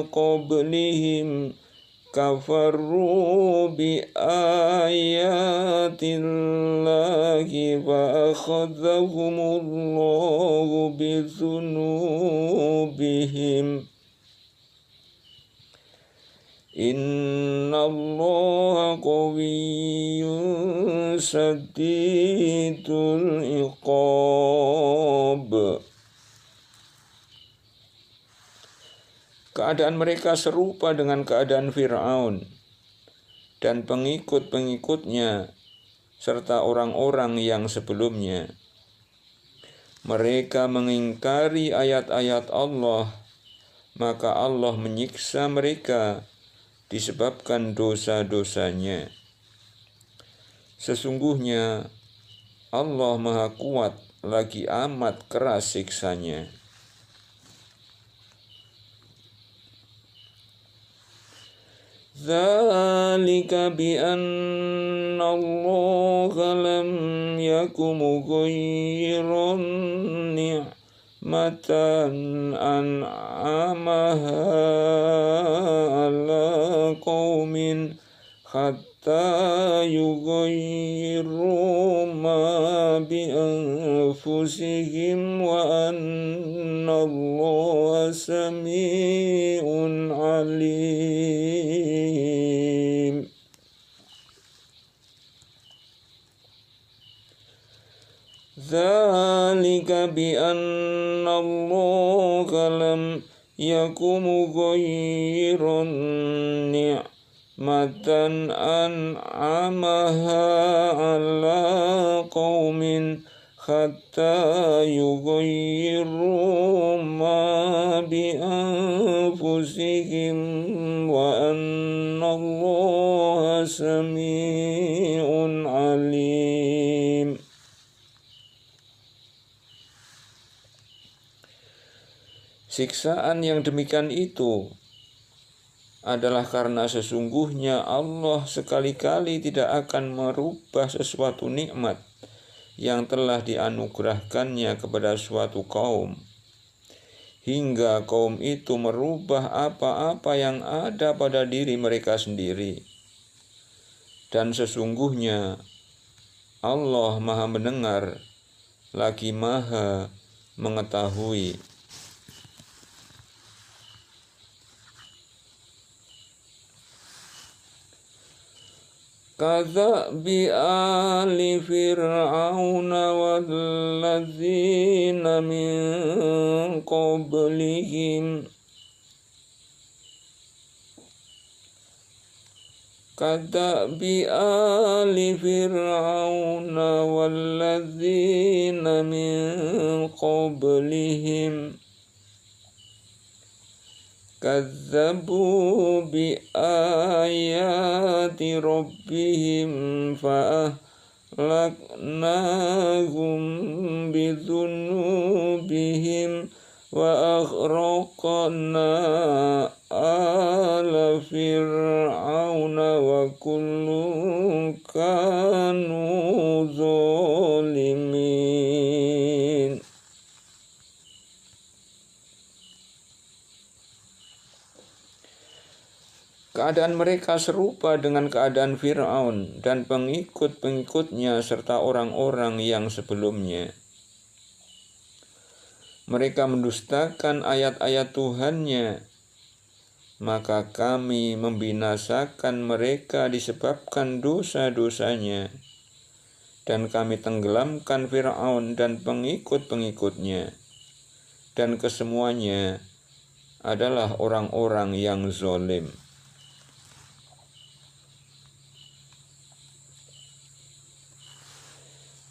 qablihim kafaru bi ayatillahi wa akhadzahumullahu bi dzunubihim innallaha qawiyyun sadidul iqab. Keadaan mereka serupa dengan keadaan Fir'aun dan pengikut-pengikutnya serta orang-orang yang sebelumnya. Mereka mengingkari ayat-ayat Allah, maka Allah menyiksa mereka disebabkan dosa-dosanya. Sesungguhnya Allah Maha Kuat lagi amat keras siksanya. Dzalika bi anna Allaha lam yakum mughayyiran ni'matan an'amaha ala qaumin hatta yughayyiru ma bi anfusihim wa anna Allaha sami'un alim. Dzalika bi anna Allaha lam yakum mughayyiran ni'matan an'amaha ala qaumin hatta yughayyiru ma bi anfusihim wa anna Allaha sami'un alim. Siksaan yang demikian itu adalah karena sesungguhnya Allah sekali-kali tidak akan merubah sesuatu nikmat yang telah dianugerahkannya kepada suatu kaum, hingga kaum itu merubah apa-apa yang ada pada diri mereka sendiri. Dan sesungguhnya Allah Maha mendengar lagi Maha mengetahui. Kadzabi ali fir'auna walladzina min qablihim Kadzabi ali fir'auna walladzina min qablihim kazzabu bi ayati rabbihim fa'ahlaknahum bidzunubihim wa aghraqna ala fir'auna wa kullun kanu zalimin. Keadaan mereka serupa dengan keadaan Fir'aun dan pengikut-pengikutnya serta orang-orang yang sebelumnya. Mereka mendustakan ayat-ayat Tuhannya, maka kami membinasakan mereka disebabkan dosa-dosanya, dan kami tenggelamkan Fir'aun dan pengikut-pengikutnya, dan kesemuanya adalah orang-orang yang zalim.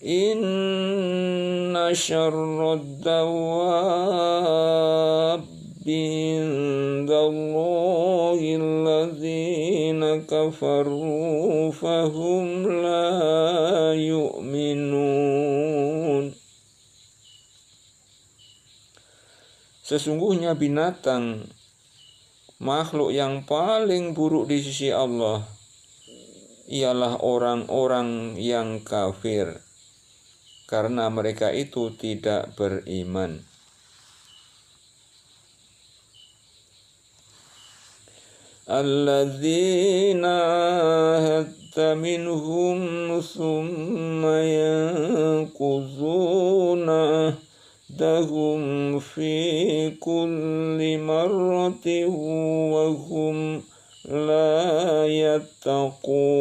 Inna syarrad dawabbi indallahi alladzina kafaru fahum la yu'minun. Sesungguhnya binatang, makhluk yang paling buruk di sisi Allah, ialah orang-orang yang kafir, karena mereka itu tidak beriman. Alladzina hatta minhum thumma yanquzuna dahum fi kulli marratin wa hum la yattaqun.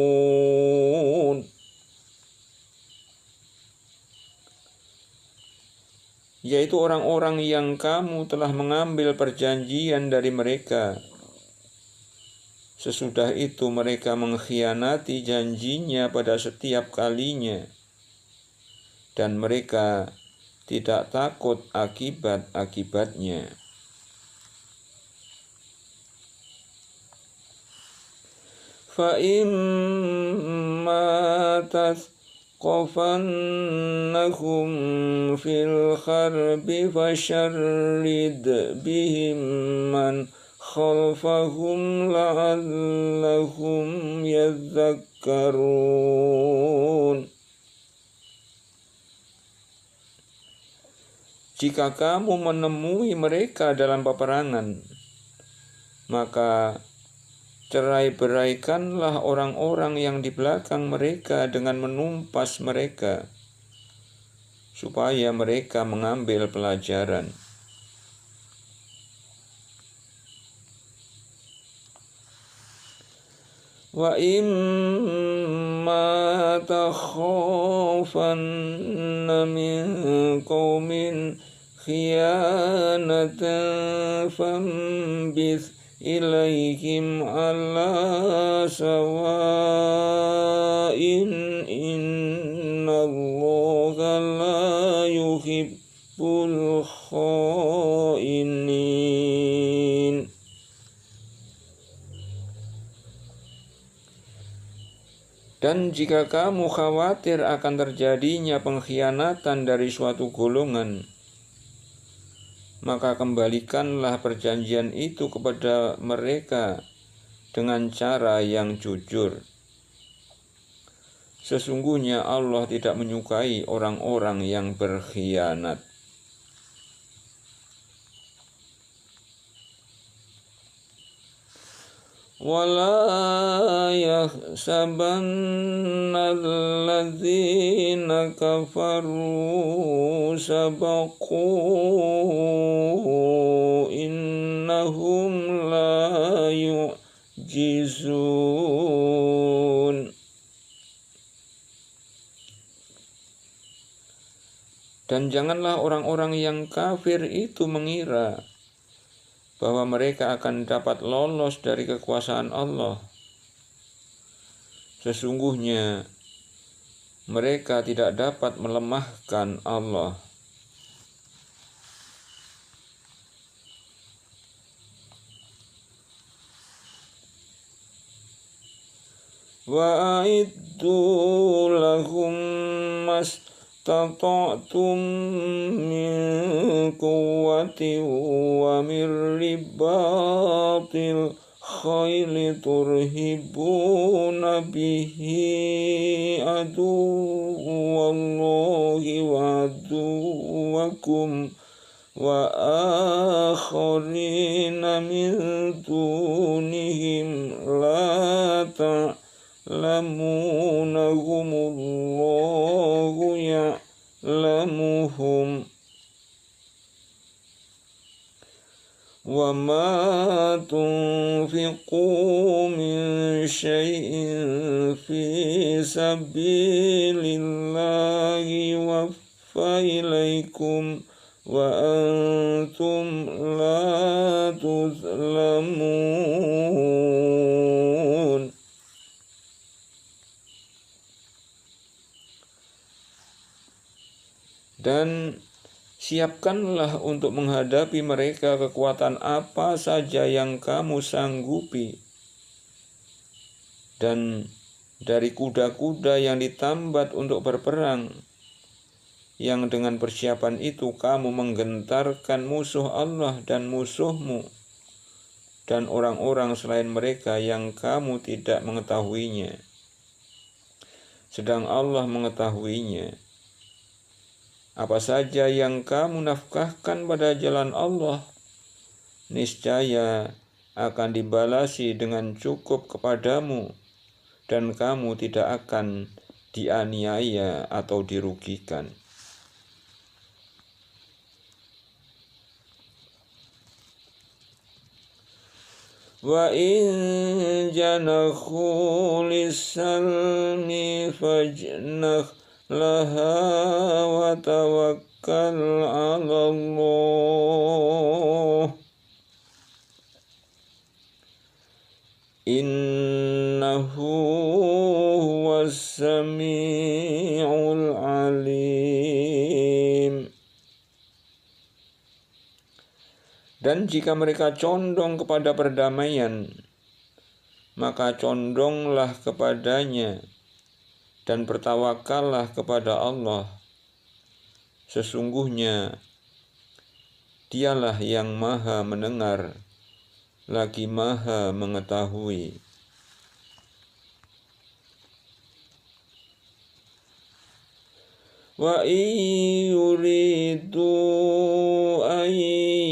Yaitu orang-orang yang kamu telah mengambil perjanjian dari mereka. Sesudah itu mereka mengkhianati janjinya pada setiap kalinya, dan mereka tidak takut akibat-akibatnya. Fa'imma qafannahum fil harbi fasharrid bihim man khalfahum la'allahum yadhakkarun. Jika kamu menemui mereka dalam peperangan, maka cerai-beraikanlah orang-orang yang di belakang mereka dengan menumpas mereka, supaya mereka mengambil pelajaran. Wa imma takhafanna min qaumin khiyanatan fambith ilaihim ala sawa'in innallaha la yuhibbul khainin. Dan jika kamu khawatir akan terjadinya pengkhianatan dari suatu golongan, maka kembalikanlah perjanjian itu kepada mereka dengan cara yang jujur. Sesungguhnya Allah tidak menyukai orang-orang yang berkhianat. وَلَا يَحْسَبَنَّ الَّذِينَ كَفَرُوا سَبَقُوا إِنَّهُمْ لَا يُعْجِزُونَ. Dan janganlah orang-orang yang kafir itu mengira bahwa mereka akan dapat lolos dari kekuasaan Allah. Sesungguhnya mereka tidak dapat melemahkan Allah. وأعدوا لهم ما استطعتم من قوة ومن رباط الخيل ترهبون به عدو الله وعدوكم وآخرين من دونهم لا تعلمونهم الله يعلمهم وما تنفقوا من شيء في سبيل الله يوفى إليكم وأنتم لا تظلمون. Dan siapkanlah untuk menghadapi mereka kekuatan apa saja yang kamu sanggupi, dan dari kuda-kuda yang ditambat untuk berperang, yang dengan persiapan itu kamu menggentarkan musuh Allah dan musuhmu, dan orang-orang selain mereka yang kamu tidak mengetahuinya, sedang Allah mengetahuinya. Apa saja yang kamu nafkahkan pada jalan Allah, niscaya akan dibalasi dengan cukup kepadamu, dan kamu tidak akan dianiaya atau dirugikan. Wa in janahu lis-salmi fajnah laha wa tawakkal 'ala Allah innahu huwas sami'ul 'alim. Dan jika mereka condong kepada perdamaian, maka condonglah kepadanya dan bertawakallah kepada Allah. Sesungguhnya Dialah yang Maha mendengar lagi Maha mengetahui. Wa yuridu an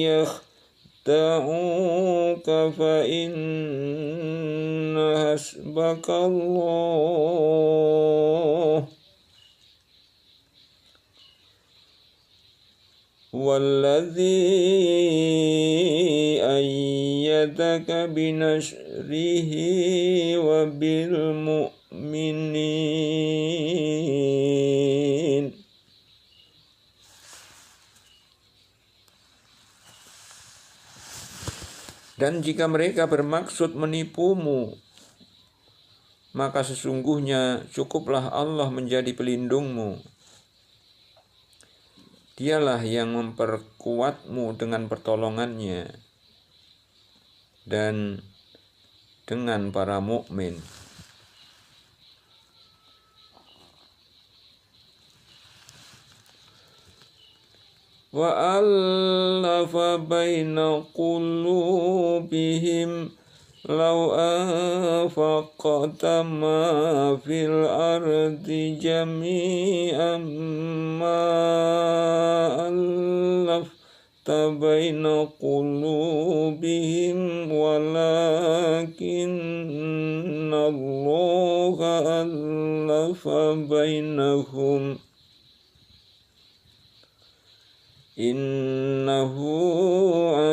yakhda'uka fa inna hasbakallah walladzi ayyadaka binasrihi wa bil mu'minin. Dan jika mereka bermaksud menipumu, maka sesungguhnya cukuplah Allah menjadi pelindungmu. Dialah yang memperkuatmu dengan pertolongannya dan dengan para mukmin. Wa allafa baina qulubihim law anfaqta ma fil ardi jami'an ma allafta baina qulubihim walakinna Allaha allafa bainahum innahu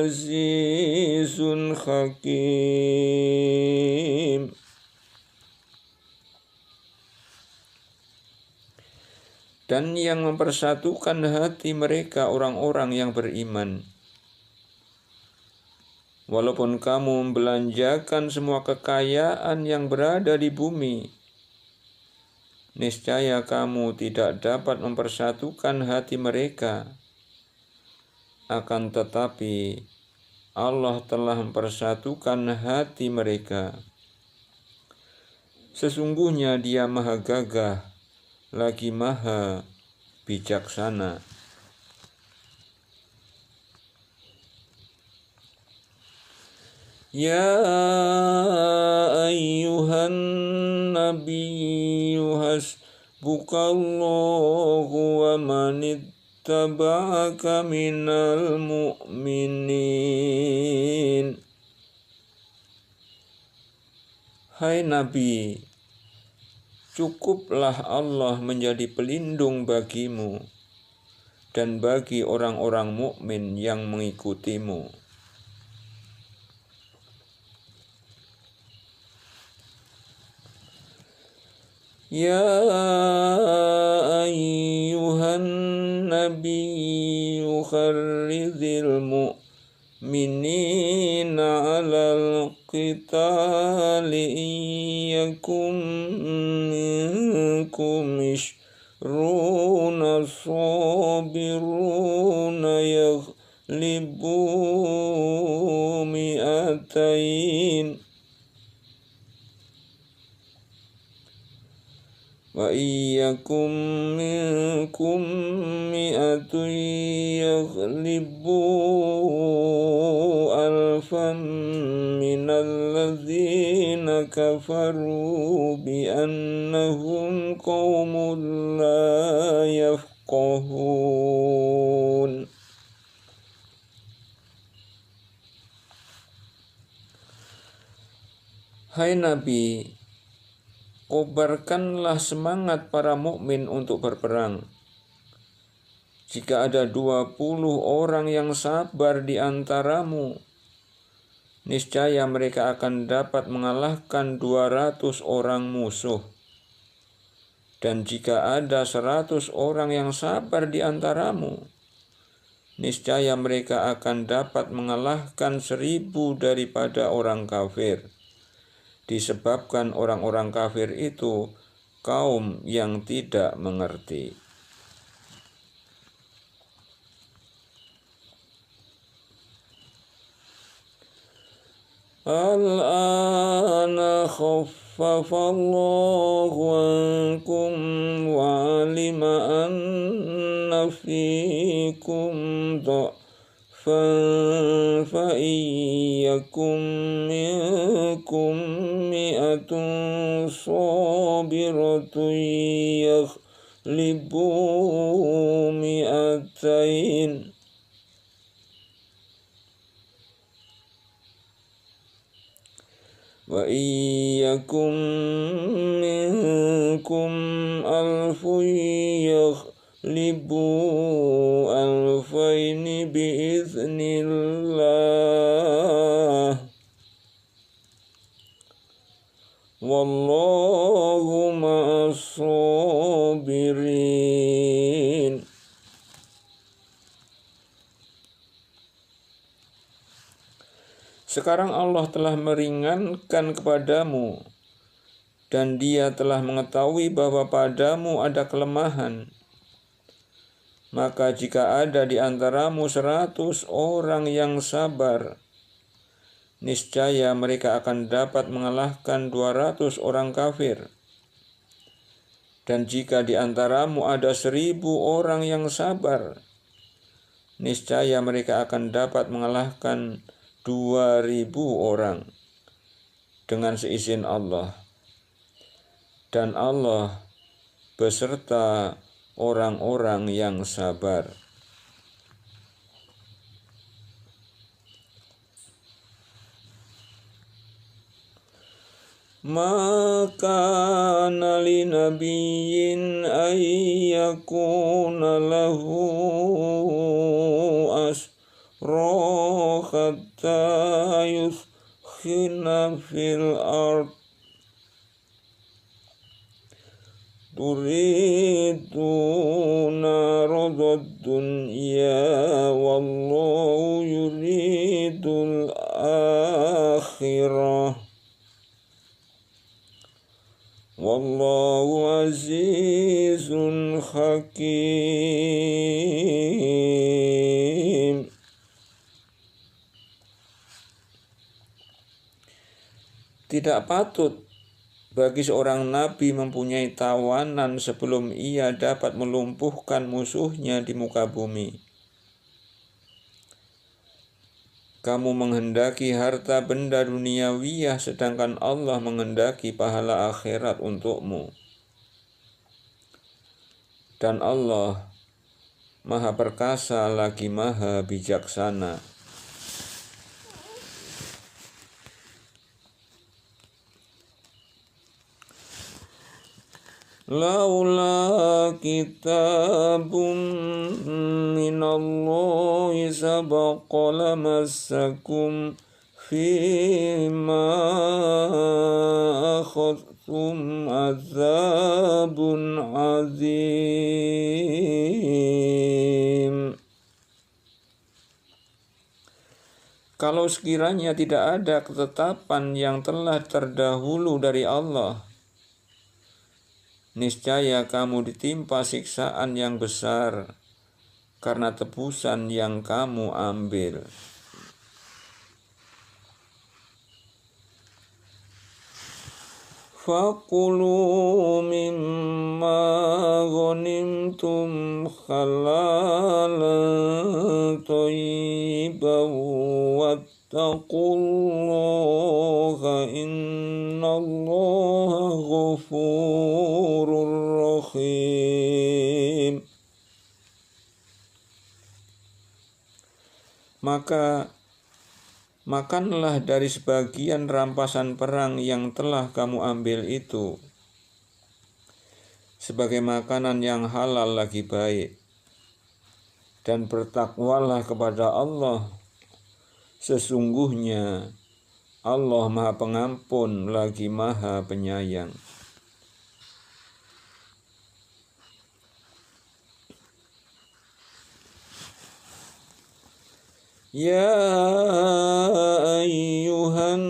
azizun hakim. Dan yang mempersatukan hati mereka orang-orang yang beriman. Walaupun kamu membelanjakan semua kekayaan yang berada di bumi, niscaya kamu tidak dapat mempersatukan hati mereka. Akan tetapi Allah telah mempersatukan hati mereka. Sesungguhnya Dia maha gagah, lagi maha bijaksana. Ya ayyuhan nabiyyu hasbukallahu wa man ittaba'aka minal mu'minin. Hai Nabi, cukuplah Allah menjadi pelindung bagimu dan bagi orang-orang mukmin yang mengikutimu. Ya ayyuhan nabiyyu kharridil mu'minina 'alal qitali iyyakum minkum ishruna sabiruna yaghlibu mi'atain wa iyyakum minkum mi'atun yaghlibu alfan minalladzina kafaru bi'annahum qaumun la yafqahun. Hai Nabi, kobarkanlah semangat para mukmin untuk berperang. Jika ada 20 orang yang sabar di antaramu, niscaya mereka akan dapat mengalahkan 200 orang musuh. Dan jika ada 100 orang yang sabar di antaramu, niscaya mereka akan dapat mengalahkan 1000 daripada orang kafir. Disebabkan orang-orang kafir itu kaum yang tidak mengerti. Al-ana khaffafallahu ankum wa alima anna fikum فَإِيَّكُمْ مِنْكُمْ مِئَةٌ صَابِرَةٌ يَغْلِبُوا مِئَتَيْنِ وَإِيَّكُمْ مِنْكُمْ أَلْفٌ يَغْلِبُوا أَلْفَيْنِ بِإِذْنِ اللَّهِ وَاللَّهُ مَعَ الصَّابِرِينَ. Sekarang Allah telah meringankan kepadamu, dan Dia telah mengetahui bahwa padamu ada kelemahan. Maka jika ada di antaramu 100 orang yang sabar, niscaya mereka akan dapat mengalahkan 200 orang kafir. Dan jika di antaramu ada 1000 orang yang sabar, niscaya mereka akan dapat mengalahkan 2000 orang dengan seizin Allah. Dan Allah beserta orang-orang yang sabar. Maka li nabiyyin ay yakuna lahu asra hatta yuskhina fil ard turiduna radad dunya wallahu yuridul akhirah wallahu azizun hakim. Tidak patut bagi seorang nabi mempunyai tawanan sebelum ia dapat melumpuhkan musuhnya di muka bumi. Kamu menghendaki harta benda duniawiyah sedangkan Allah menghendaki pahala akhirat untukmu. Dan Allah Maha Perkasa lagi Maha Bijaksana. Laula kitabun minallahi sabaqa lamassakum fima akhadtum azabun azim. Kalau sekiranya tidak ada ketetapan yang telah terdahulu dari Allah, niscaya kamu ditimpa siksaan yang besar karena tebusan yang kamu ambil. Fakulu mimma ghanimtum halalan thayyiban wattaqullaha innallaha ghafurur rahim. Maka makanlah dari sebagian rampasan perang yang telah kamu ambil itu sebagai makanan yang halal lagi baik, dan bertakwalah kepada Allah, sesungguhnya Allah Maha Pengampun lagi Maha Penyayang. Ya ayyuhan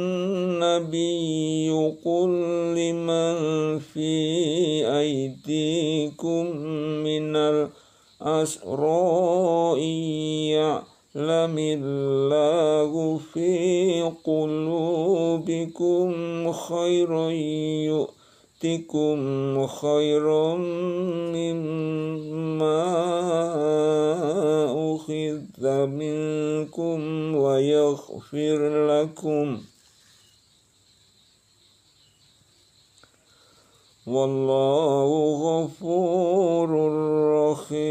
nabiyyu qul liman fi aydikum minal asra'i ya'lamillahu fi qulubikum khairan yu'tikum khairan mimma ukhidha minkum wa yaghfir lakum wallahu ghafurur rahim.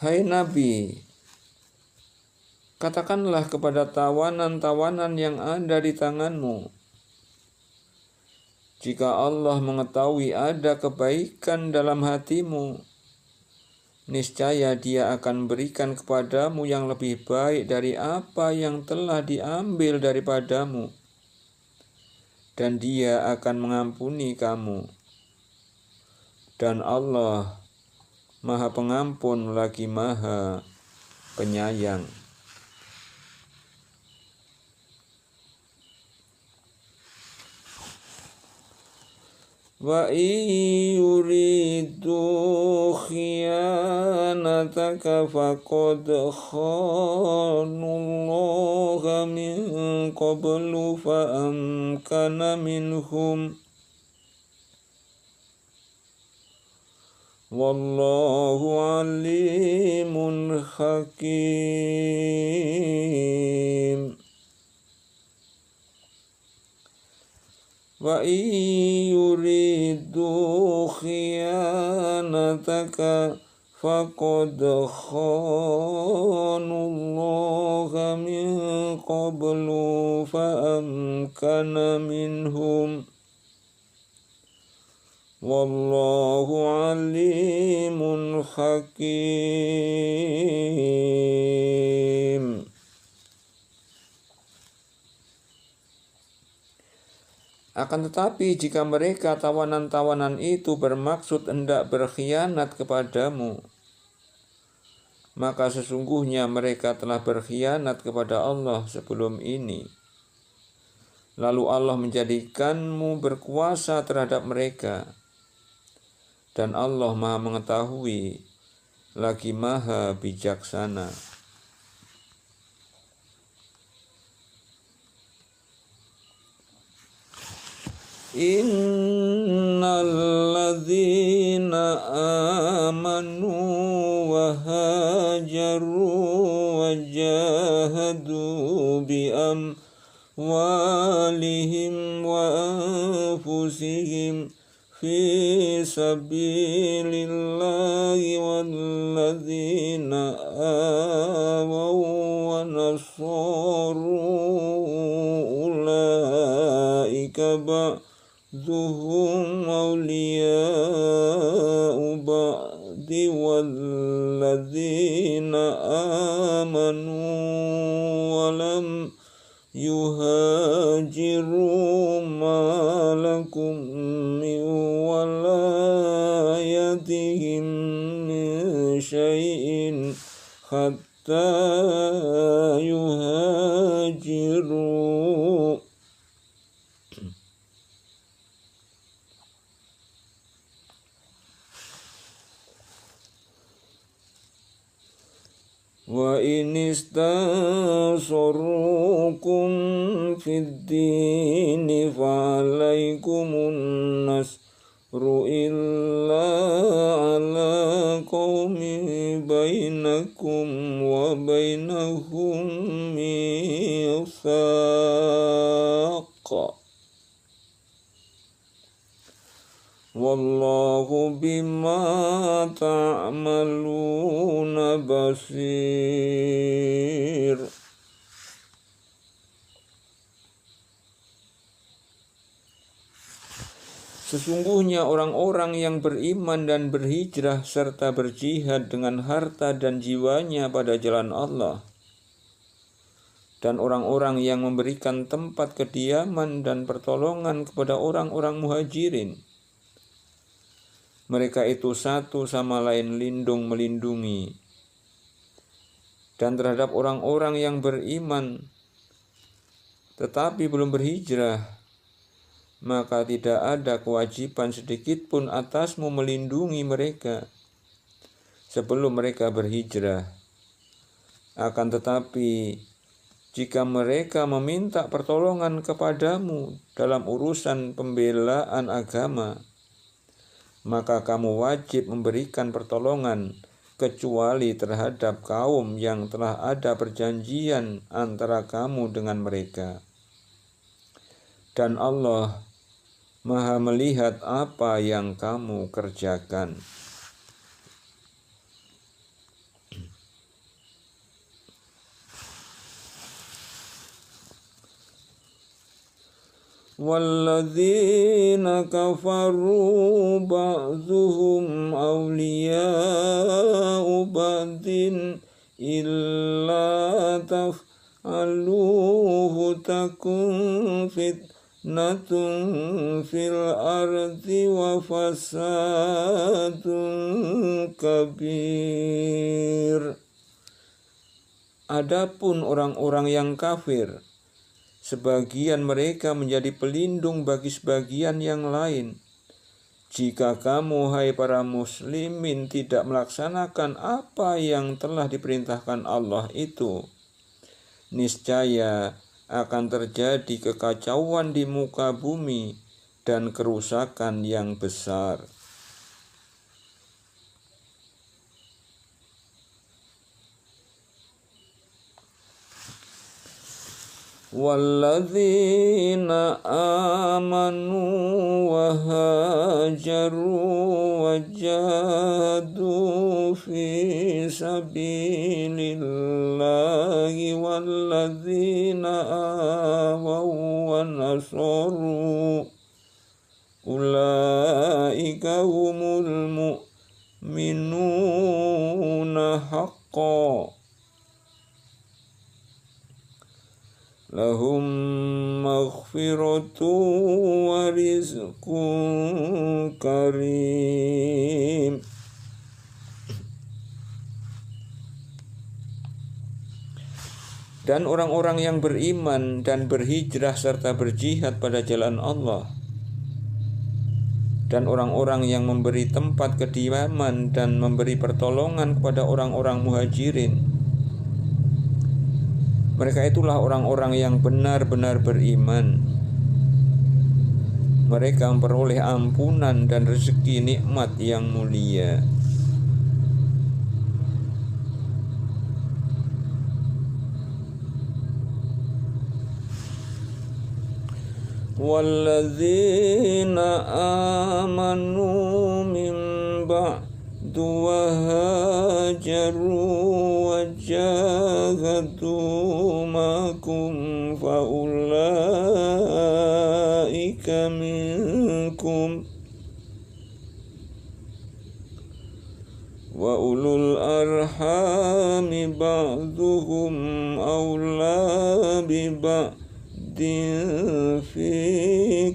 Hai Nabi, katakanlah kepada tawanan-tawanan yang ada di tanganmu, jika Allah mengetahui ada kebaikan dalam hatimu, niscaya Dia akan berikan kepadamu yang lebih baik dari apa yang telah diambil daripadamu, dan Dia akan mengampuni kamu. Dan Allah Maha Pengampun lagi Maha Penyayang. Wa yuridu khiyanataka faqad khanullaha min qablu fa amkana minhum wallahu alimun hakim. Wa yuridu khiyanataka faqad khanullaha min qablu fa amkana minhum wallahu alimun hakim. Akan tetapi jika mereka tawanan-tawanan itu bermaksud hendak berkhianat kepadamu, maka sesungguhnya mereka telah berkhianat kepada Allah sebelum ini. Lalu Allah menjadikanmu berkuasa terhadap mereka, dan Allah Maha Mengetahui lagi Maha Bijaksana. Innalladzina amanu wa hajaru wa jahadu bi amwalihim wa anfusihim fi sabilillahi walladzina awaw wa nasaru ulaika ba'duhum awliya'u ba'di walladzina amanu walam yuhajiru ma lakum min walayatihim min syai'in hatta yuhajiru. Wa in istansurukum fid dini fa'alaikumun nasru illa ala qaumin bainakum wa bainahum mitsaq. Wallahu bima ta'maluna basir. Sesungguhnya orang-orang yang beriman dan berhijrah serta berjihad dengan harta dan jiwanya pada jalan Allah, dan orang-orang yang memberikan tempat kediaman dan pertolongan kepada orang-orang muhajirin, mereka itu satu sama lain lindung melindungi. Dan terhadap orang-orang yang beriman tetapi belum berhijrah, maka tidak ada kewajiban sedikit pun atasmu melindungi mereka sebelum mereka berhijrah. Akan tetapi jika mereka meminta pertolongan kepadamu dalam urusan pembelaan agama, maka kamu wajib memberikan pertolongan kecuali terhadap kaum yang telah ada perjanjian antara kamu dengan mereka. Dan Allah Maha melihat apa yang kamu kerjakan. Walladzina kafaru ba'dhuhum awliya'u ba'din illa taf'aluhu takun fitnatun fil ardi wa fasadun kabir. Adapun orang-orang yang kafir, sebagian mereka menjadi pelindung bagi sebagian yang lain. Jika kamu, hai para muslimin, tidak melaksanakan apa yang telah diperintahkan Allah itu, niscaya akan terjadi kekacauan di muka bumi dan kerusakan yang besar. Walladzina amanu wa hajaru wa jahadu fi sabilillahi walladzina awaw wa nasaru ulaika humul mu'minuna haqqan lahum maghfiratu wa rizqun karim. Dan orang-orang yang beriman dan berhijrah serta berjihad pada jalan Allah, dan orang-orang yang memberi tempat kediaman dan memberi pertolongan kepada orang-orang muhajirin, mereka itulah orang-orang yang benar-benar beriman. mereka memperoleh ampunan dan rezeki nikmat yang mulia. Walladzina amanu min ba'du wa hajaru wa jahadu makum fa ulaika minkum wa ulul arhami ba'duhum awla bi fi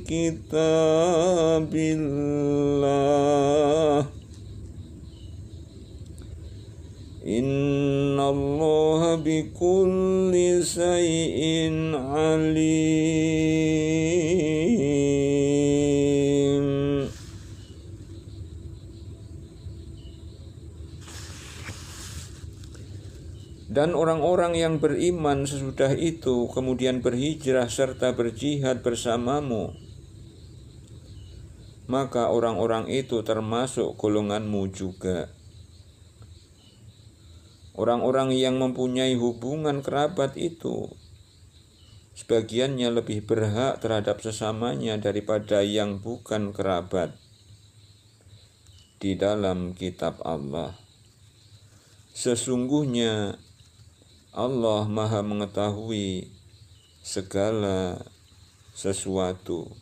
kitabillah innallaha bikulli syai'in alim. Dan orang-orang yang beriman sesudah itu kemudian berhijrah serta berjihad bersamamu, maka orang-orang itu termasuk golonganmu juga. Orang-orang yang mempunyai hubungan kerabat itu, sebagiannya lebih berhak terhadap sesamanya daripada yang bukan kerabat di dalam kitab Allah. Sesungguhnya Allah Maha mengetahui segala sesuatu.